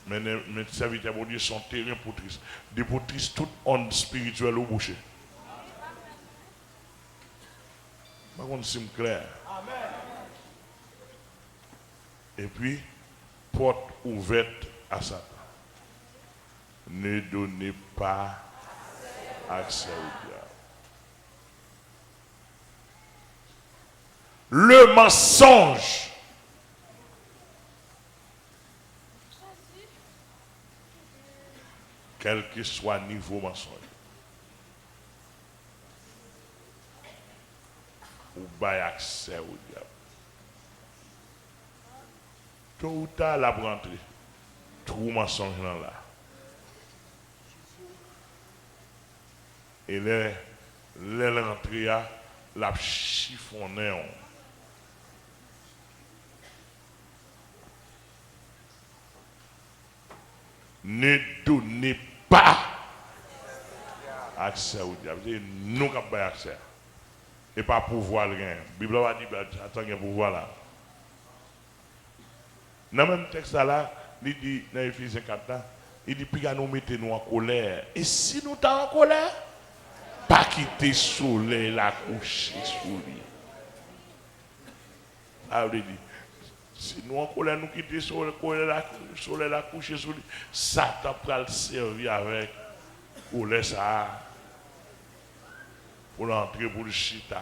Mais mes serviteurs de Dieu sont terrain pour triste. Dépotrice, toute onde spirituelle au boucher. Par contre, c'est clair. Et puis, porte ouverte à Satan. Ne donnez pas accès au diable. Le mensonge. Quel que soit le niveau mensonge. Ou pas accès au diable. Tôt ou tard, la rentrer. Tout mensonge là. Et les rentrées, la chiffonner. Ne donnez pas accès au diable. Nous n'avons pas accès. Et pas pouvoir rien. La Bible a dit, attends, il y a pouvoir là. Dans le même texte là, il dit, dans Éphésiens 4, il dit, puis nous mettez-nous en colère. Et si nous sommes en colère, pas quitter le soleil, la coucher sur lui. Ça veut dire, si nous en colère, nous quitter le soleil, la coucher sur lui, Satan peut le servir avec colère ça. Pour l'entrer pour le chita.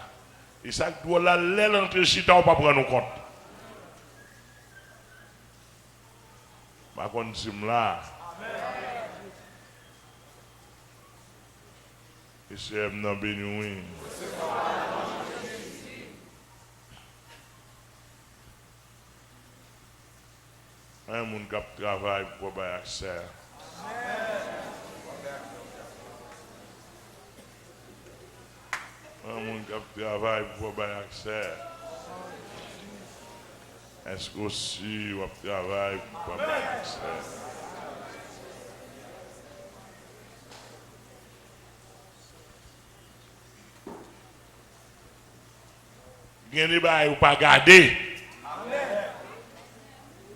Et ça doit là, l'entrée chita, on ne peut pas prendre compte. Par contre, c'est là. Et c'est un béni. Un monde qui travaille pour avoir accès. Un monde qui travaille pour avoir accès. Est-ce que aussi vous travaillez pour avoir accès? Il y a des choses qui pas garder.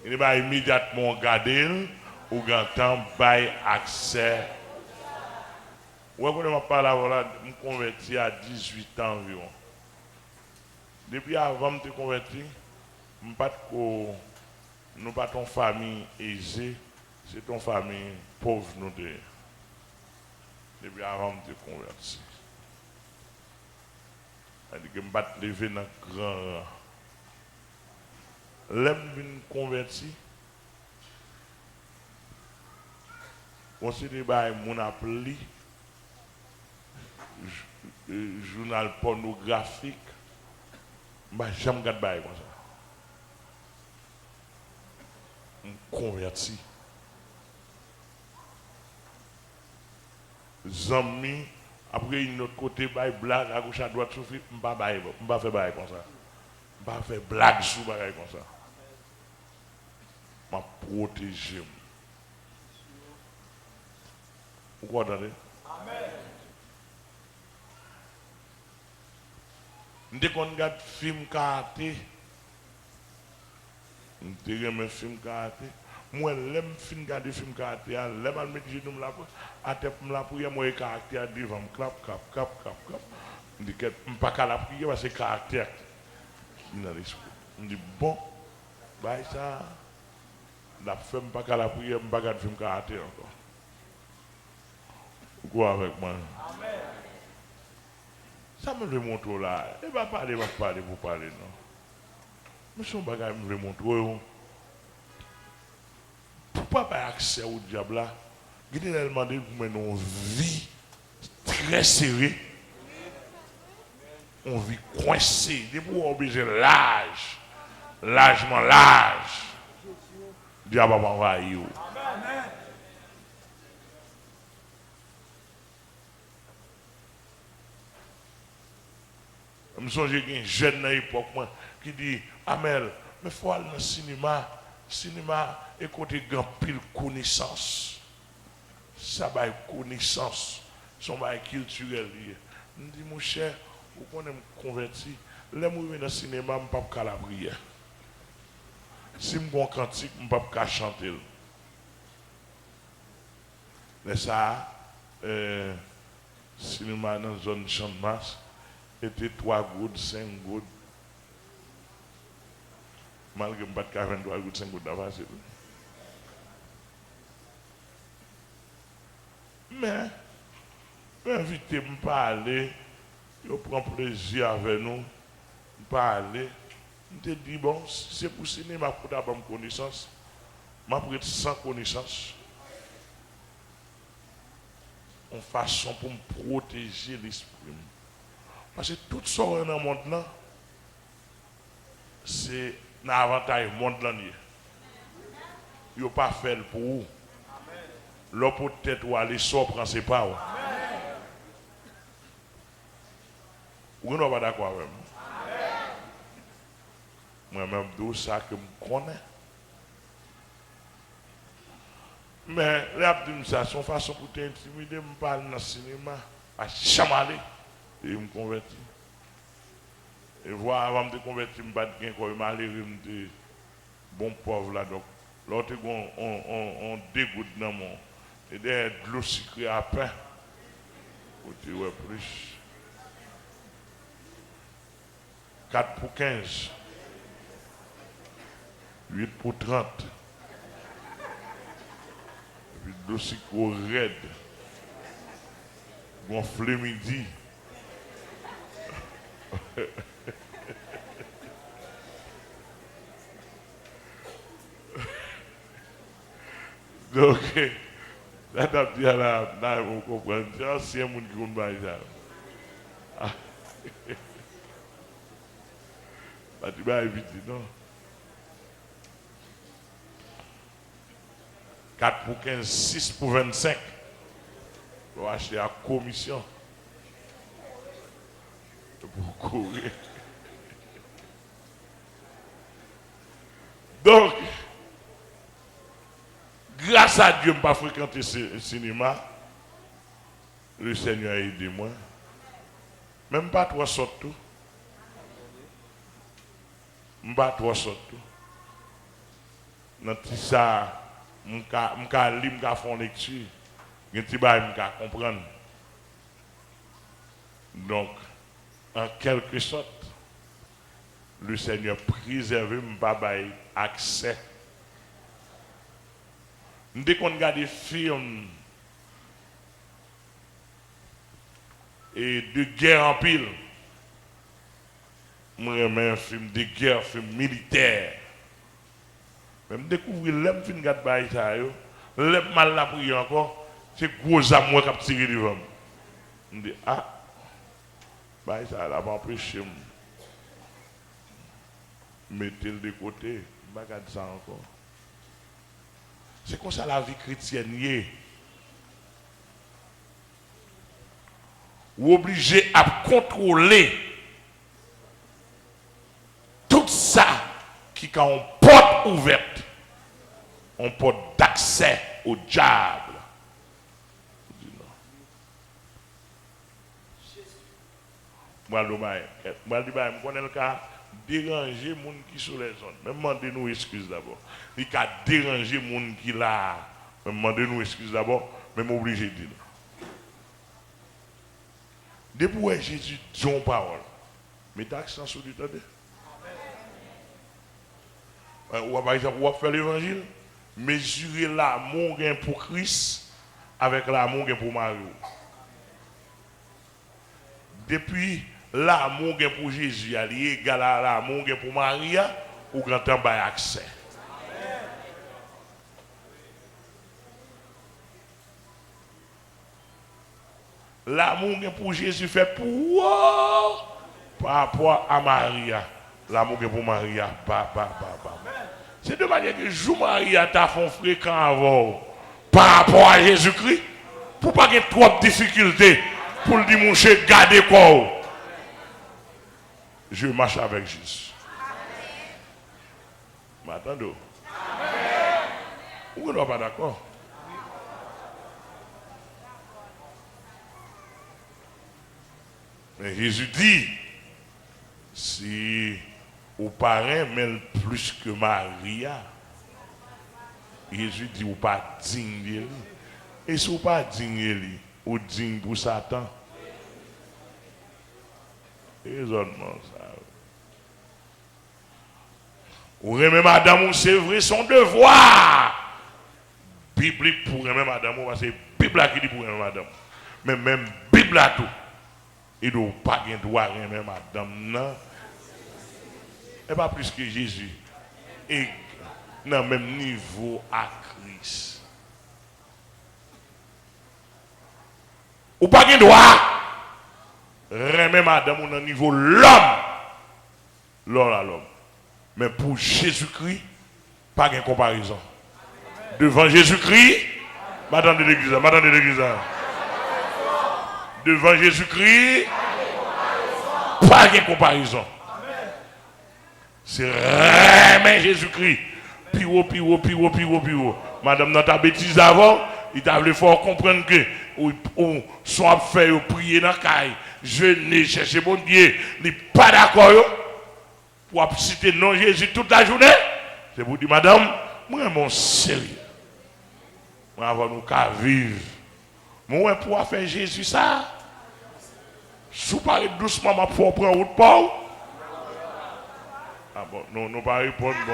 Il y a des choses immédiatement garder ou quand bail accès. Ouais, quand je parle là, je me convertis à 18 ans environ. Depuis avant de me convertir, nous ne sommes pas une famille aisée, c'est une famille pauvre. Nous depuis avant de me convertir. C'est-à-dire que je ne pas lever dans le grand rang. L'aime me convertir. Considérez que mon appli journal pornographique, je ne jamais regarde comme ça. Je me convertis. Zami, après une autre côté, blague à gauche à droite, je ne vais pas faire bail comme ça. Je ne vais pas faire blague sur bail comme ça. Je vais protéger. Vous comprenez? Amen. Dès qu'on regarde film karaté, je regarde film karaté. Moi, j'aime regarder film karaté. J'aime mettre les genoux là pour la prière. Moi, le caractère devant me clap. Je dis que je ne peux pas la prière parce que c'est le caractère qui est dans l'esprit. Je dis bon, bah ça, La femme pas qu'à la prière, je ne pas film karaté encore. Quoi avec moi? Amen. Ça me le montre là. Et va parler pour parler, non. Mais son bagage me le montre. Pourquoi pas accès au diable là? Il a demandé pour mener une vie très serrée. On vit coincé. Depuis on obligé l'âge. L'âgement l'âge. Diable va envahir. Amen. Je me souviens qu'il y a un jeune dans l'époque qui dit Amel, mais il faut aller dans le cinéma. Le cinéma est côté grand pile connaissance. Ça va être connaissance. Son bail culturel. Je me dis, mon cher, vous connaissez me convertir. Là, je vais dans le cinéma, je ne peux pas la prière. Si je suis un cantique, je ne peux pas chanter. Mais ça, cinéma dans la zone de champ de masse, était 3 gouttes, 5 gouttes. Malgré que je ne peux pas 23 gouttes, 5 gouttes d'avance. Mais, invitez me parler, je prends plaisir avec nous, parler. Je te dis, bon, c'est pour le cinéma pour d'avoir une connaissance. Je prête sans connaissance. En façon pour me protéger l'esprit. Parce que tout ça dans le monde là, c'est un avantage du monde là. Il n'y a pas fait pour vous. Là peut-être ou aller sur prendre ses pas. Vous n'êtes pas d'accord avec moi? Moi-même, tout ça que je connais. Mais là, c'est son façon pour t'intimider, je parle dans le cinéma, à chamaler, et je me convertis. Et voir avant de me convertir, je me bats bien quand je m'allais, je me bon pauvre là. Donc, l'autre, on dégoûte dans mon. Et derrière de l'eau sucrée à pain. Pour tu vois plus. 4 pour 15. 8 pour 30. Et puis de l'eau sucrée raide. Gonflé midi. Donc, là, tu as dit à la on comprend. C'est un ancien monde qui compte ça. Tu vas éviter, non? 4 pour 15, 6 pour 25. Pour acheter à commission. Pour courir. Donc, grâce à Dieu, je n'ai pas fréquenté le cinéma. Le Seigneur a aidé moi. Même pas trois sortes tout. Même pas trois sortes tout. Dans tout ça, je peux lire, je peux faire une lecture. Je peux comprendre. Donc, en quelque sorte, le Seigneur préserve mon accès. Dès qu'on regarde des films et de guerre en pile, moi j'aime un film de guerre, un film militaire. Même découvrir l'homme fin gade baï ça yo, l'homme mal la prier encore, c'est gros amour qui a tiré devant. On dit ah, baï ça là va empêcher. Mettez-le de côté, je ne vais pas ça encore. C'est comme ça la vie chrétienne y est. Ou obligé à contrôler tout ça qui a une porte ouverte, une porte d'accès au diable. Moi, je connais le cas. Déranger les gens qui sont les zones. Même demandez-nous excuse d'abord. Il a dérangé les gens qui là. Même demandez-nous excuse d'abord. Même obligé de dire. Depuis Jésus dit une parole. Mettez accent sur du temps. Ou par exemple, on va faire l'évangile. mesurer l'amour pour Christ avec l'amour pour Marie. Depuis l'amour pour Jésus, il est égal à l'amour pour Maria, ou grand temps accès. L'amour pour Jésus fait pour par rapport à Maria. L'amour pour Maria, c'est de manière que jour Maria t'a fait fréquent avant par rapport à Jésus-Christ, pour pas qu'il y ait trop de difficultés, pour le dire mon cher, gardez quoi. Je marche avec Jésus. M'attendez. Vous n'êtes pas d'accord? Mais Jésus dit, si vous parrain mêle plus que Maria, Jésus dit, vous pas digne de lui. Et si vous pas digne de lui, vous digne pour Satan. Raisonnement ça. Vous aimez madame, c'est vrai, son devoir. Biblique pour aimer madame, parce que Bible qui dit pour aimer madame. Mais même Bible à tout. Il ne doit pas avoir droit à aimer madame, non. Et pas plus que Jésus. Et dans le même niveau à Christ. Ou pas de droit. Aimer madame au niveau l'homme. L'homme à l'homme. Mais pour Jésus-Christ, pas de comparaison. Devant Jésus-Christ, madame de l'église, madame de l'église. Devant Jésus-Christ, pas de comparaison. C'est vraiment Jésus-Christ. Piro. Madame, dans ta bêtise avant, il t'a voulu faire comprendre que soit fait prier dans la caille, jeûner, chercher bon Dieu, il n'est pas d'accord pour citer le nom de Jésus toute la journée. C'est pour dire, madame, moi, mon sérieux. Moi, avant nous qu'à vivre. Moi, pour faire Jésus ça, si vous parlez doucement, ma pour prendre route pour. Ah bon, nous pas répondre bon.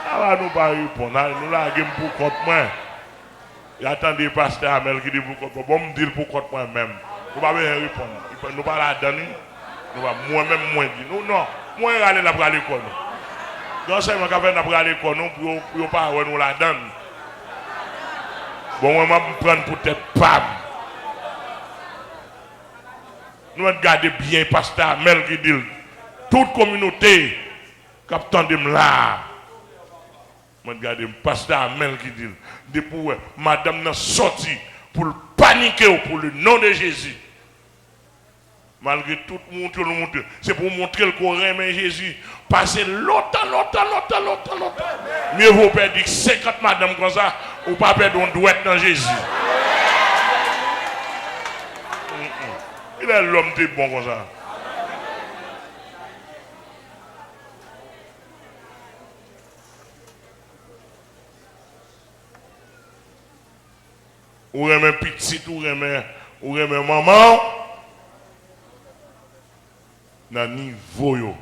Ah là, nous pas répondre. Nous là, pour compte moi. Et attendez, pasteur Amel qui dit pour compte. Bon, me dire pour compte moi même. Nous pas bien répondre. Nous pas la donner. Nous pas moi-même moins dire. Nous non, moi aller là pour aller l'école. Donc seulement quand on pour aller l'école, nous pour pas nous la donne. Bon, moi me prendre pour tête pam. Nous regardez bien pasteur Amel qui dit toute communauté captant de là. Moi regardez pasteur Amel qui dit depuis madame n'a sorti pour paniquer pour le nom de Jésus. Malgré tout le monde, c'est pour montrer qu'on aime Jésus. Passer longtemps. Mieux vaut perdre 50 madame comme ça, ou pas perdre un douette dans Jésus. Il est l'homme de bon comme ça. Ou aime petit, ou aime maman. Dans le niveau yo.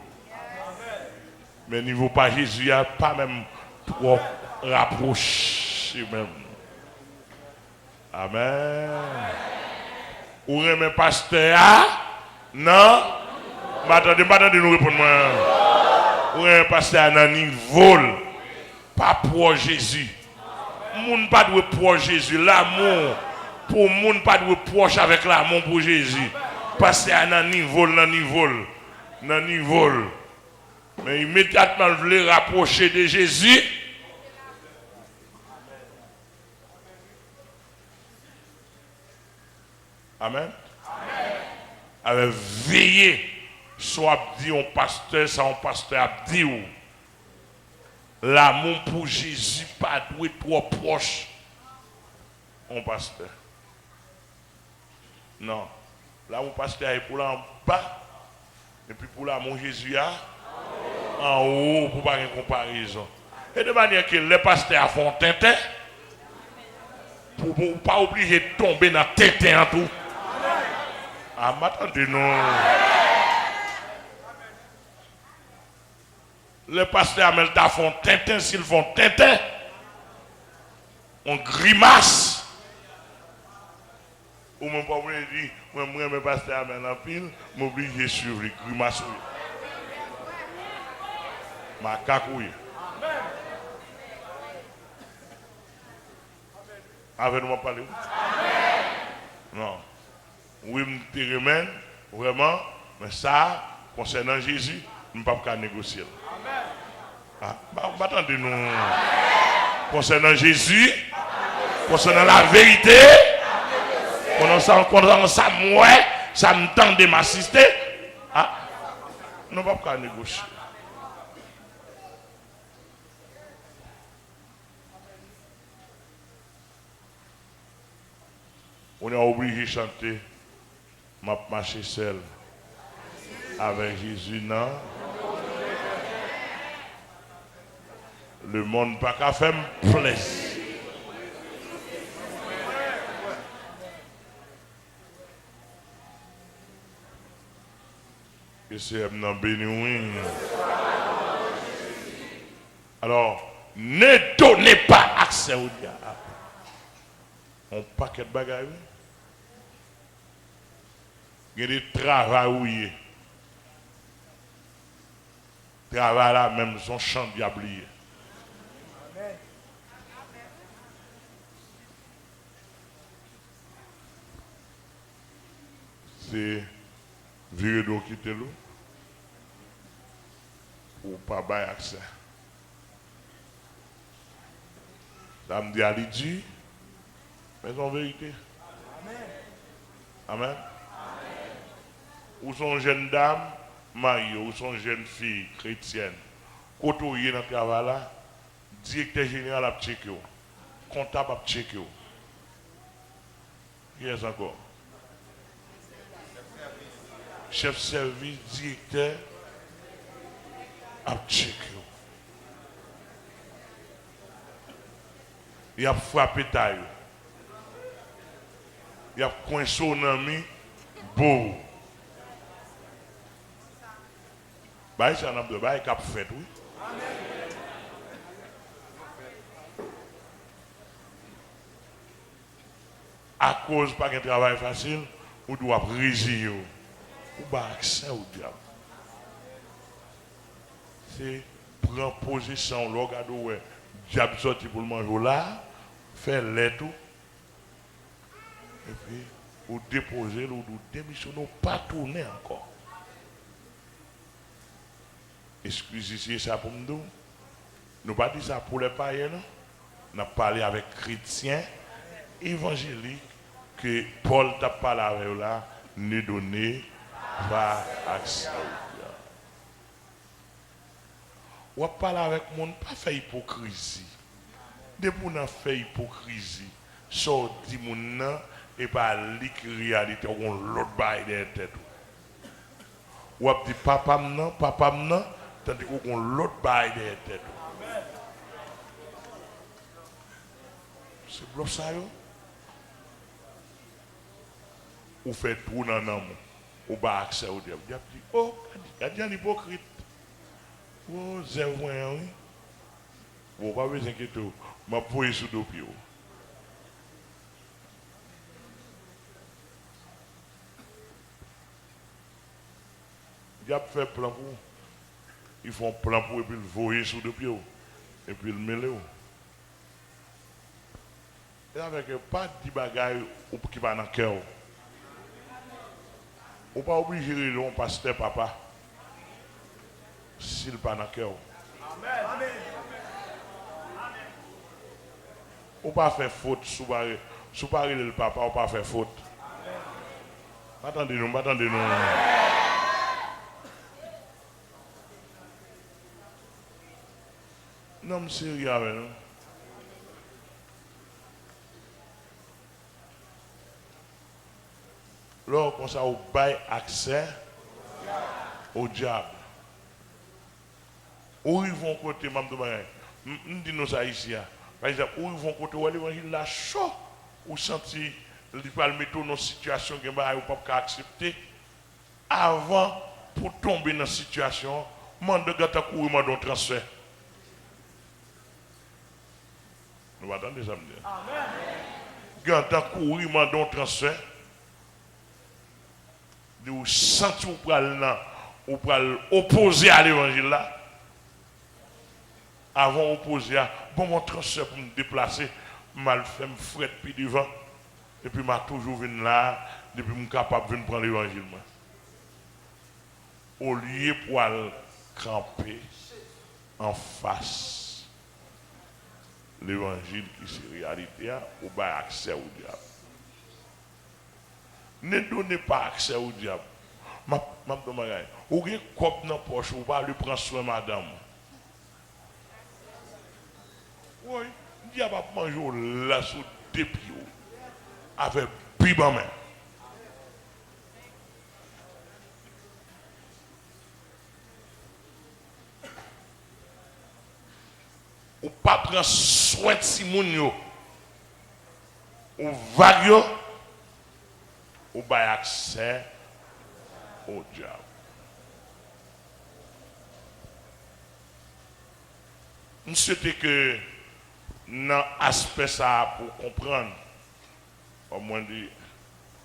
Mais niveau pas Jésus, il n'y a pas même trop rapproché même. Amen. Ou remet pasteur, non? M'attendez nous répondre moi. Ou remet pasteur dans le niveau, pas pour Jésus. Moun pas de pour Jésus, l'amour. Pour moun pas de proche avec l'amour pour Jésus. Pasteur dans le niveau. Dans le niveau. Mais immédiatement, il voulait rapprocher de Jésus. Amen. Avec veiller, soit dit un pasteur, ça un pasteur a dit ou. L'amour pour Jésus pas doit être trop proche. Un pasteur. Non. L'amour pasteur est pour là en bas. Et puis pour l'amour Jésus en haut pour pas une comparaison. Et de manière que les pasteurs font tintin pour ne pas obligé de tomber dans tintin en tout. Ah, m'attendez non. Le pasteur Amel ta font tintin, s'ils font tintin, on grimace. Ou mon papa dit, moi, mes pasteur Amel en pile, m'oblige de suivre les grimaces. Ma cacouille. Avec nous, parler. Non. Oui, je te remène, vraiment, mais ça, concernant Jésus, nous ne pouvons pas négocier. Ah, attendez-nous. Concernant Jésus, concernant la vérité, concernant ça, moi, ça me tente de m'assister. Ah, nous ne pouvons pas négocier. On est obligé de chanter m'a marché seul avec Jésus, non? Le monde pas qu'à faire plaisir. Et c'est un béni. Alors, ne donnez pas accès au diable. On paquet de bagages. Il y a des travaux. Travail là, même son champ diablier. C'est virer d'eau qui était l'eau. Ou pas avoir accès. Ça me dit à l'idée, mais en vérité. Amen. Amen. Ou sont jeunes dames mariées, ou sont jeunes filles chrétiennes, quand on est dans le travail là, directeur général a checké, comptable a checké. Qui est encore? Chef service, directeur a checké. Il a frappé taille. Il a coincé son ami beau. Bah, c'est un homme de bail qui a fait, oui. À cause pas d'un travail facile, on doit résigner. Ou pas accès au diable. C'est prendre position, le regarder où le diable sorti pour le manger là, faire l'air tout. Et puis, ou déposer, ou démissionner, ou pas tourner encore. Excusez ça pour nous. Nous pas dit ça pour les païens. Nous avons parlé avec chrétiens évangéliques que Paul t'a parlé avec eux là, ne donner pas accès au diable. Ou parler avec le monde, pas faire hypocrisie. Depuis qu'on a fait hypocrisie, sorti mon nom et pas réalité, on l'autre bail des têtes. Ou dit papa non, tandis qu'on l'autre bail des têtes. C'est bloc ça yo. Ou fait tout dans l'amour. Ou pas accès au diable. Diable dit, oh, il y a un hypocrite. Oh, c'est vrai, oui. Bon, pas besoin d'inquiéter. Je vais poser sous le pied. Diable fait plan pour. Ils font plan pour et puis le voyer sous le pied. Et puis le mêler. Et avec pas de bagaille qui va dans le cœur. On pas obligé de dire pasteur papa. S'il pas dans le cœur. Amen. On pas faire faute sous le papa, on pas faire faute. Attendez-nous. Non, mais sérieux avec nous. Là, comme ça, on baille accès au diable. Où ils vont côté, Mme Domaine, nous disons ça ici. Par exemple, où ils vont côté, où l'évangile là chaud, ou sentir, ils peuvent mettre dans une situation qu'ils ne peuvent pas accepter, avant pour tomber dans une situation Mande gata courir mandon transfert. Nous attendons ça me dire. Amen. Gata courir mandon transfert. Vous sentez ou pral opposer à l'évangile là. Avant opposer à bon mon transfert pour me déplacer, mal fait me fret puis devant et puis m'a toujours venu là depuis me capable de venir prendre l'évangile. Au lieu pour aller camper en face l'évangile qui c'est réalité ou pas accès au diable. Ne donnez pas accès au diable. Ou avez un cop dans la poche, ou pas lui prendre soin madame. Oui, le diable va manger là sous deux pieds avec Bible en main. Ou pas prendre soin de Simon, ou vague, ou pas accès au diable. Je souhaite que dans l'aspect ça pour comprendre, au moins dit,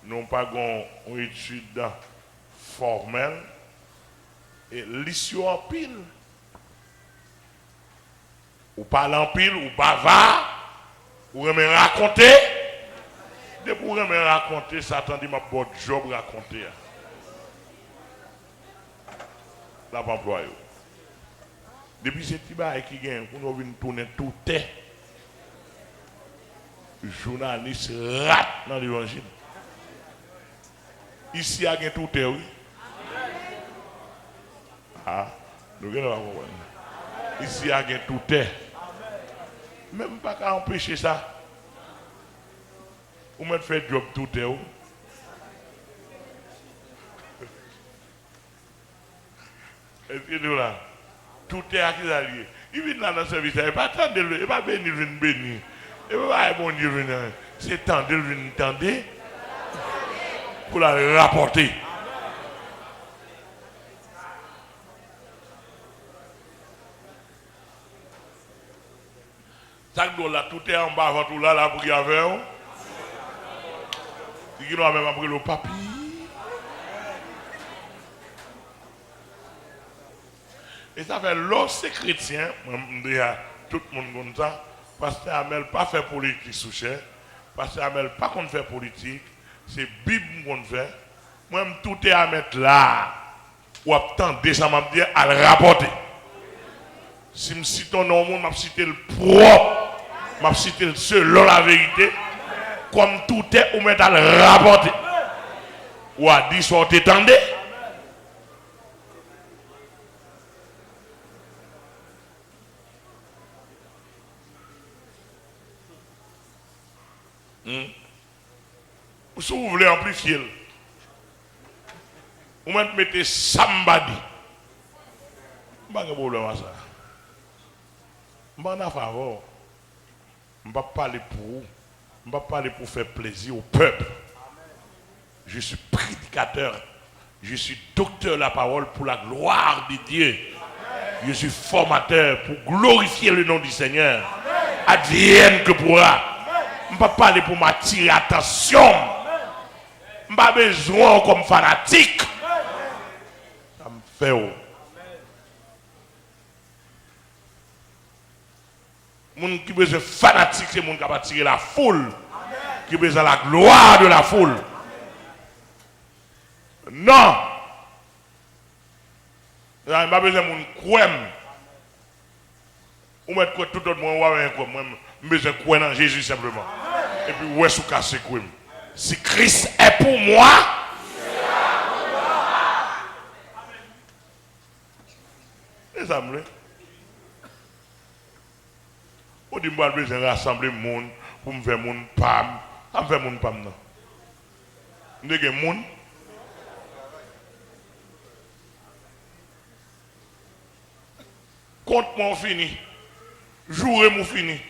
nous pas une étude formelle et l'issue en pile. Ou parle en pile, ou bavard, ou me raconter. De pour me raconter, Satan dit ma bonne job raconter. La pas employé. Depuis ce petit bail qui gagne, pour nous venir tourner tout est. Journaliste rate dans l'évangile. Ici, il y a tout est, oui. Ah, nous allons voir. Ici, il y a tout est. Même pas qu'à empêcher ça. Ou même faire job tout est, oui. Et nous là, tout est à qui allié. Il vient là dans le service, il ne va pas attendre, il ne va pas bénir, il va bénir. Il ne va pas bon Dieu venir. C'est temps de venir tendre pour la rapporter. Ça là, tout est en bas avant tout là, là pour y avoir. Il doit même après le papier. Et ça fait l'os chrétien, tout le monde comme ça, parce que Amel pas fait politique sous cher, parce que Amel pas qu'on fait politique, c'est Bible qu'on fait. Moi, tout est à mettre là, ou attendre ça m'a dit à le rapporter. Si je cite ton nom, je vais citer le propre, je vais citer selon la vérité, comme tout est, ou mettre à le rapporter. Ou à dire, soit t'étendez. Si vous voulez amplifier, vous mettez somebody. Pas de problème à ça. Je ne vais pas favor. Je ne vais pas parler pour vous. Je ne vais pas parler pour faire plaisir au peuple. Je suis prédicateur. Je suis docteur de la parole pour la gloire de Dieu. Je suis formateur pour glorifier le nom du Seigneur. Advienne que pourra. Je ne vais pas parler pour m'attirer attention. Je n'ai pas besoin comme fanatique. Ça me fait haut. Les gens qui ont besoin de fanatique, c'est les gens qui ont attiré la foule. Qui ont besoin de la gloire de la foule. Non. Il n'y a pas besoin de gens qui croient. Ou mettre tout le monde, j'ai besoin de croire en Jésus simplement. Et puis, où est-ce que c'est quoi? Si Christ est pour moi, les amis, on dit que je besoin de rassembler le monde pour me faire mon pam. Ça me fait mon pam. Je dis que monde. Compte moi fini. Jouer moi fini.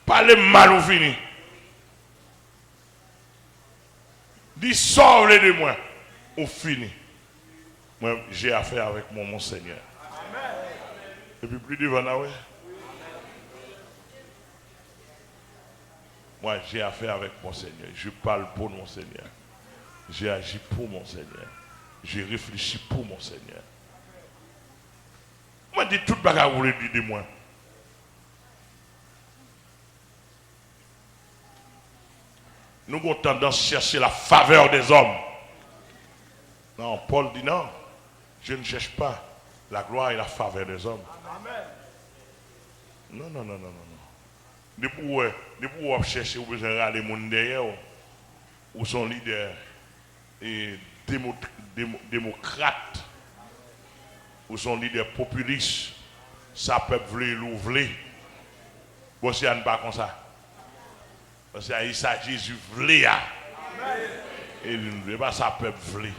Parler mal ou fini. Dis sauve de moi. Ou fini. Moi, j'ai affaire avec mon Seigneur. Et puis plus devant là, ouais. Moi, j'ai affaire avec mon Seigneur. Je parle pour mon Seigneur. J'ai agi pour mon Seigneur. J'ai réfléchi pour mon Seigneur. Moi, je dis tout le bagage vous voulez dire de moi. Nous avons tendance à chercher la faveur des hommes. Non, Paul dit non. Je ne cherche pas la gloire et la faveur des hommes. Amen. Non, non, non, non, non. Depuis où vous cherchez, vous besoin de les gens derrière, ou son leader et démocrate, ou son leader populiste, ça peut vouloir l'ouvrir. Bon, si on n'est pas comme ça. Parce qu'il s'agit de Jésus voulait. Et il ne veut pas ça peut vouloir.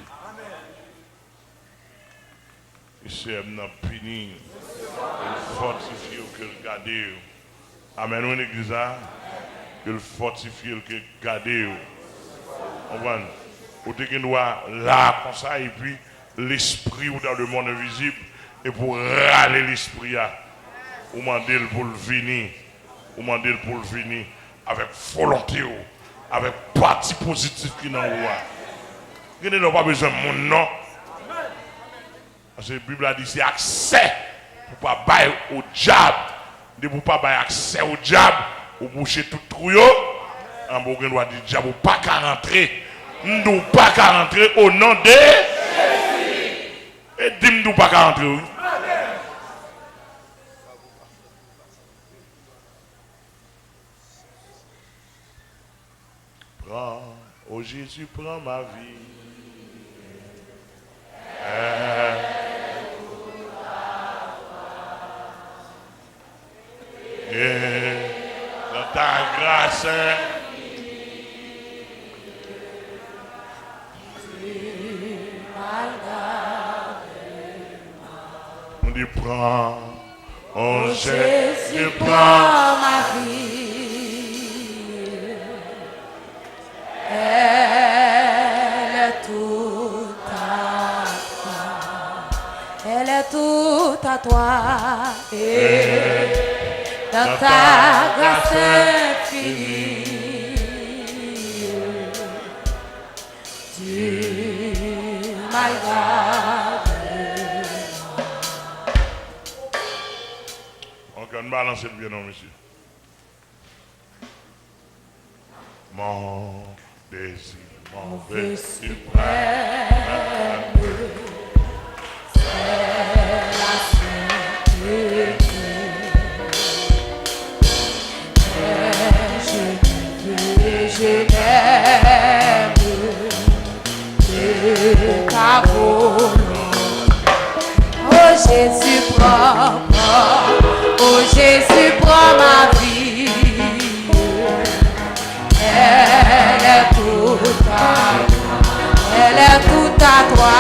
Et c'est un puni, il fortifie que le garder. Amen, on église là, que le fortifie que le garder. On voit, vous avez là comme ça, et puis l'esprit ou dans le monde invisible, et pour râler l'esprit, vous demandez pour le venir, vous demandez pour le venir avec volonté, avec parti positif qui n'en voit. Vous n'avez pas besoin de mon nom. Parce que la Bible a dit c'est accès pour ne pas bailler au diable. De pour ne pas bailler accès au diable, ou boucher tout trouillot. En Bourgogne, doit dire diable ou pas qu'à rentrer. Nous pas qu'à rentrer au nom de Jésus. Et dis-nous pas qu'à rentrer. Prends, oh Jésus, prends ma vie. Et dans ta grâce, on dit prends, oh Jésus, prends ma vie. Elle est toute à toi. Elle est toute à toi. Et dans ta grâce infinie, tu m'as gardé. On peut balancer le piano, monsieur. Mon désir, mon vœu suprême, c'est la sainteté. Je n'aime que ta volonté. Oh Jésus, prends ma vie. Elle est toute à toi. Elle est toute à toi.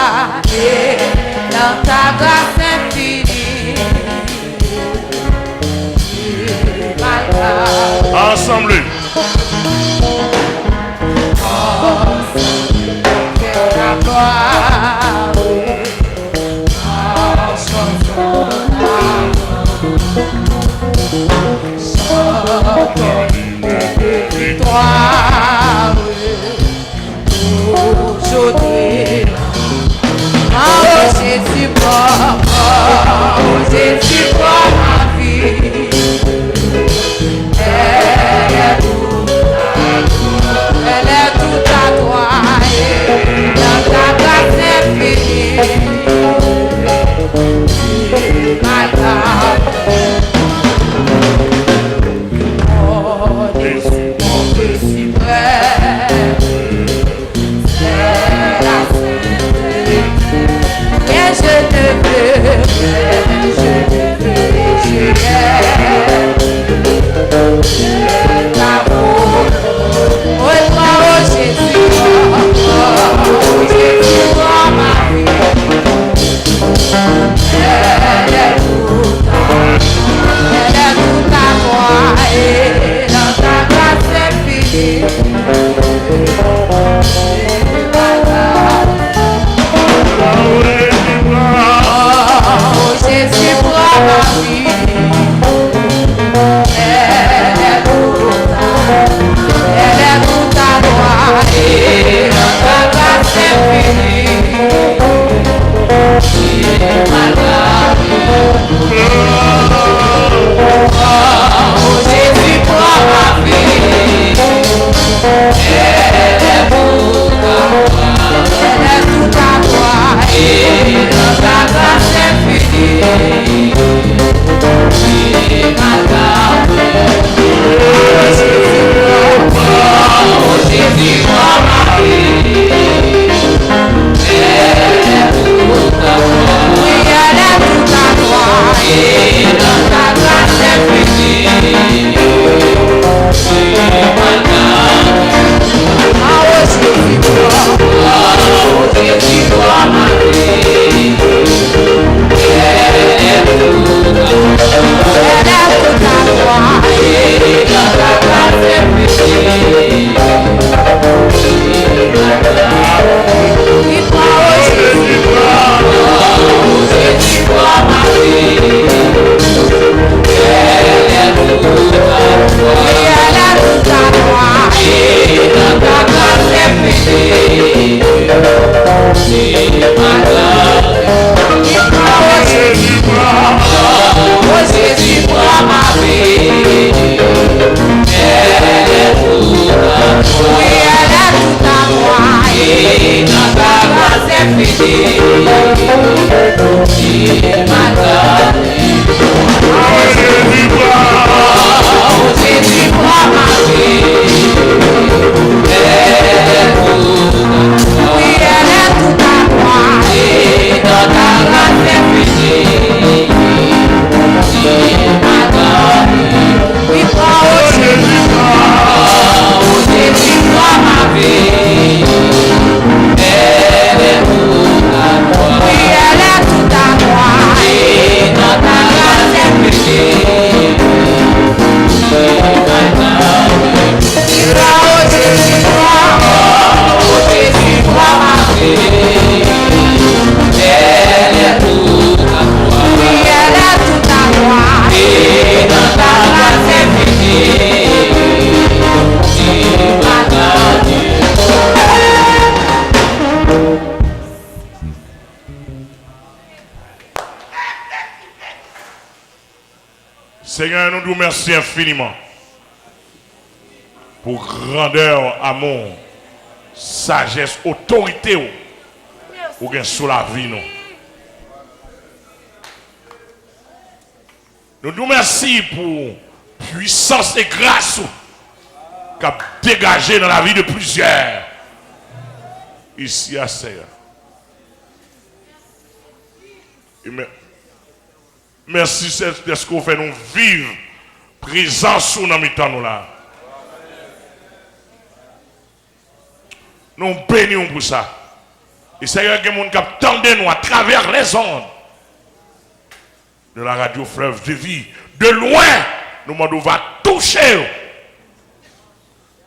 Jésus prend ma vie. Elle est toute à toi. Elle est toute à toi. Et dans ta grâce infinie. Et ma garde. Jésus prend ma vie. Elle est toute à toi. Oui, elle est toute à toi. Et dans ta grâce infinie. Et ma garde. Jésus prend ma vie. Elle est toute à toi. Et dans ta grâce infinie. Jésus prend ma vie. Elle est toute à toi. Elle est toute à toi. Et dans ta grâce infinie. Et ma garde. Jésus prend ma vie. Elle est toute à toi. Oui, elle est toute à moi. Et dans ta grâce infinie. Et ma garde. Jésus prend ma vie. Elle est toute à toi. Oui, elle est toute à moi. Et dans ta grâce infinie. Et ma garde. Oui, Jésus prend ma vie. Elle est toute à toi. Oui, elle est toute à moi. Et dans ta grâce infinie. Et ma garde. Jésus prend ma vie. Elle est toute à toi. Oui, elle est toute à toi. Et dans ta grâce infinie. Et ma garde. Seigneur, nous nous remercions infiniment pour grandeur, amour, sagesse, autorité ou bien sur la vie nous. Nous nous remercions pour puissance et grâce qui a dégagé dans la vie de plusieurs ici à Seigneur. Merci de ce qu'on fait nous vivre présence sous nos temps nous là. Nous bénissons pour ça. Et Seigneur, il y a des gens qui attendent nous à travers les ondes de la radio Fleuve de Vie. De loin, nous va toucher.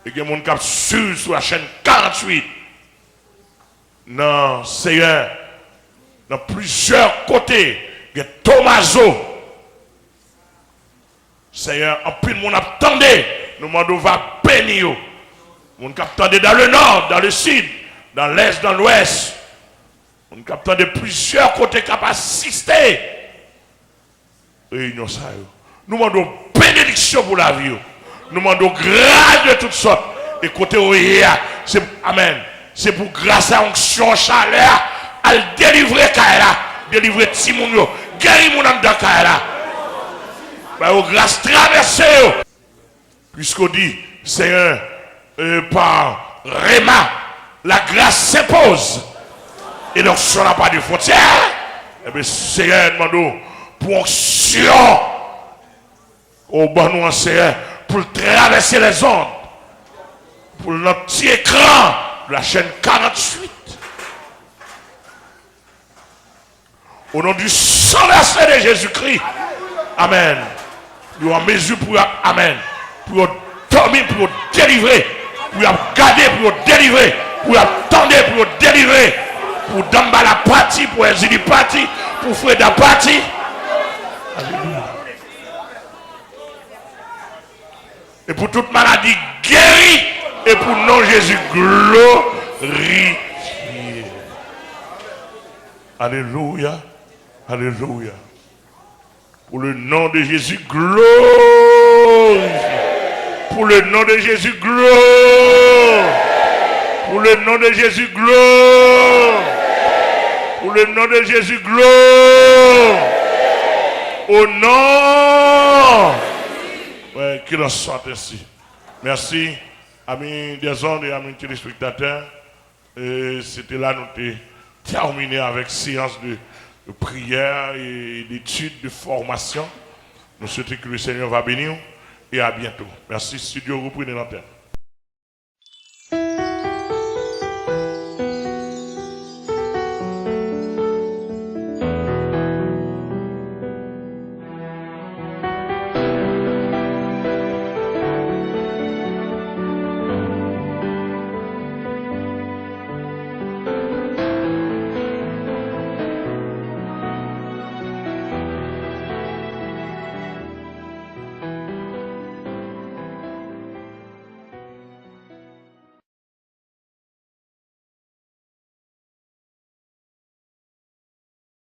Et il y a des gens qui suivent sur la chaîne 48. Non, Seigneur, dans plusieurs côtés. Il y a Tomaso. Seigneur, en plus, mon attendait. Nous va bénir. Mon attendait dans le nord, dans le sud, dans l'est, dans l'ouest. Mon attendait plusieurs côtés qui ont assisté. Réunion ça. Nous demandons bénédiction pour la vie. Nous demandons grâce de toutes sortes. Et côté où il y a, c'est amen. C'est pour grâce à onction, chaleur, à le délivrer Kaila, délivrer Timounio. Guéris mon âme dans Kaila. Grâce traversée. Puisqu'on dit, Seigneur, par Réma, la grâce s'impose. Et donc, si on n'a pas de frontières, eh bien, Seigneur, demandons pour onction au bon nous, Seigneur, pour traverser les ondes, pour notre petit écran de la chaîne 48. Au nom du sang versé de Jésus-Christ. Amen. Nous en mesure pour amen. Pour dormir, pour délivrer. Pour garder, pour délivrer. Pour attendre, pour délivrer. Pour Damba la partie, pour Ezili partie, pour Freda partie. Alléluia. Et pour toute maladie guérie. Et pour nom Jésus glorifié. Alléluia. Alléluia. Pour le nom de Jésus, gloire. Pour le nom de Jésus, gloire. Pour le nom de Jésus, gloire. Pour le nom de Jésus, gloire. Au nom. Ouais, qu'il en soit ainsi. Merci, amis des ondes et amis téléspectateurs. C'était là, nous avons terminé avec séance de prière et d'études, de formation. Nous souhaitons que le Seigneur va bénir et à bientôt. Merci, studio, reprenez l'antenne.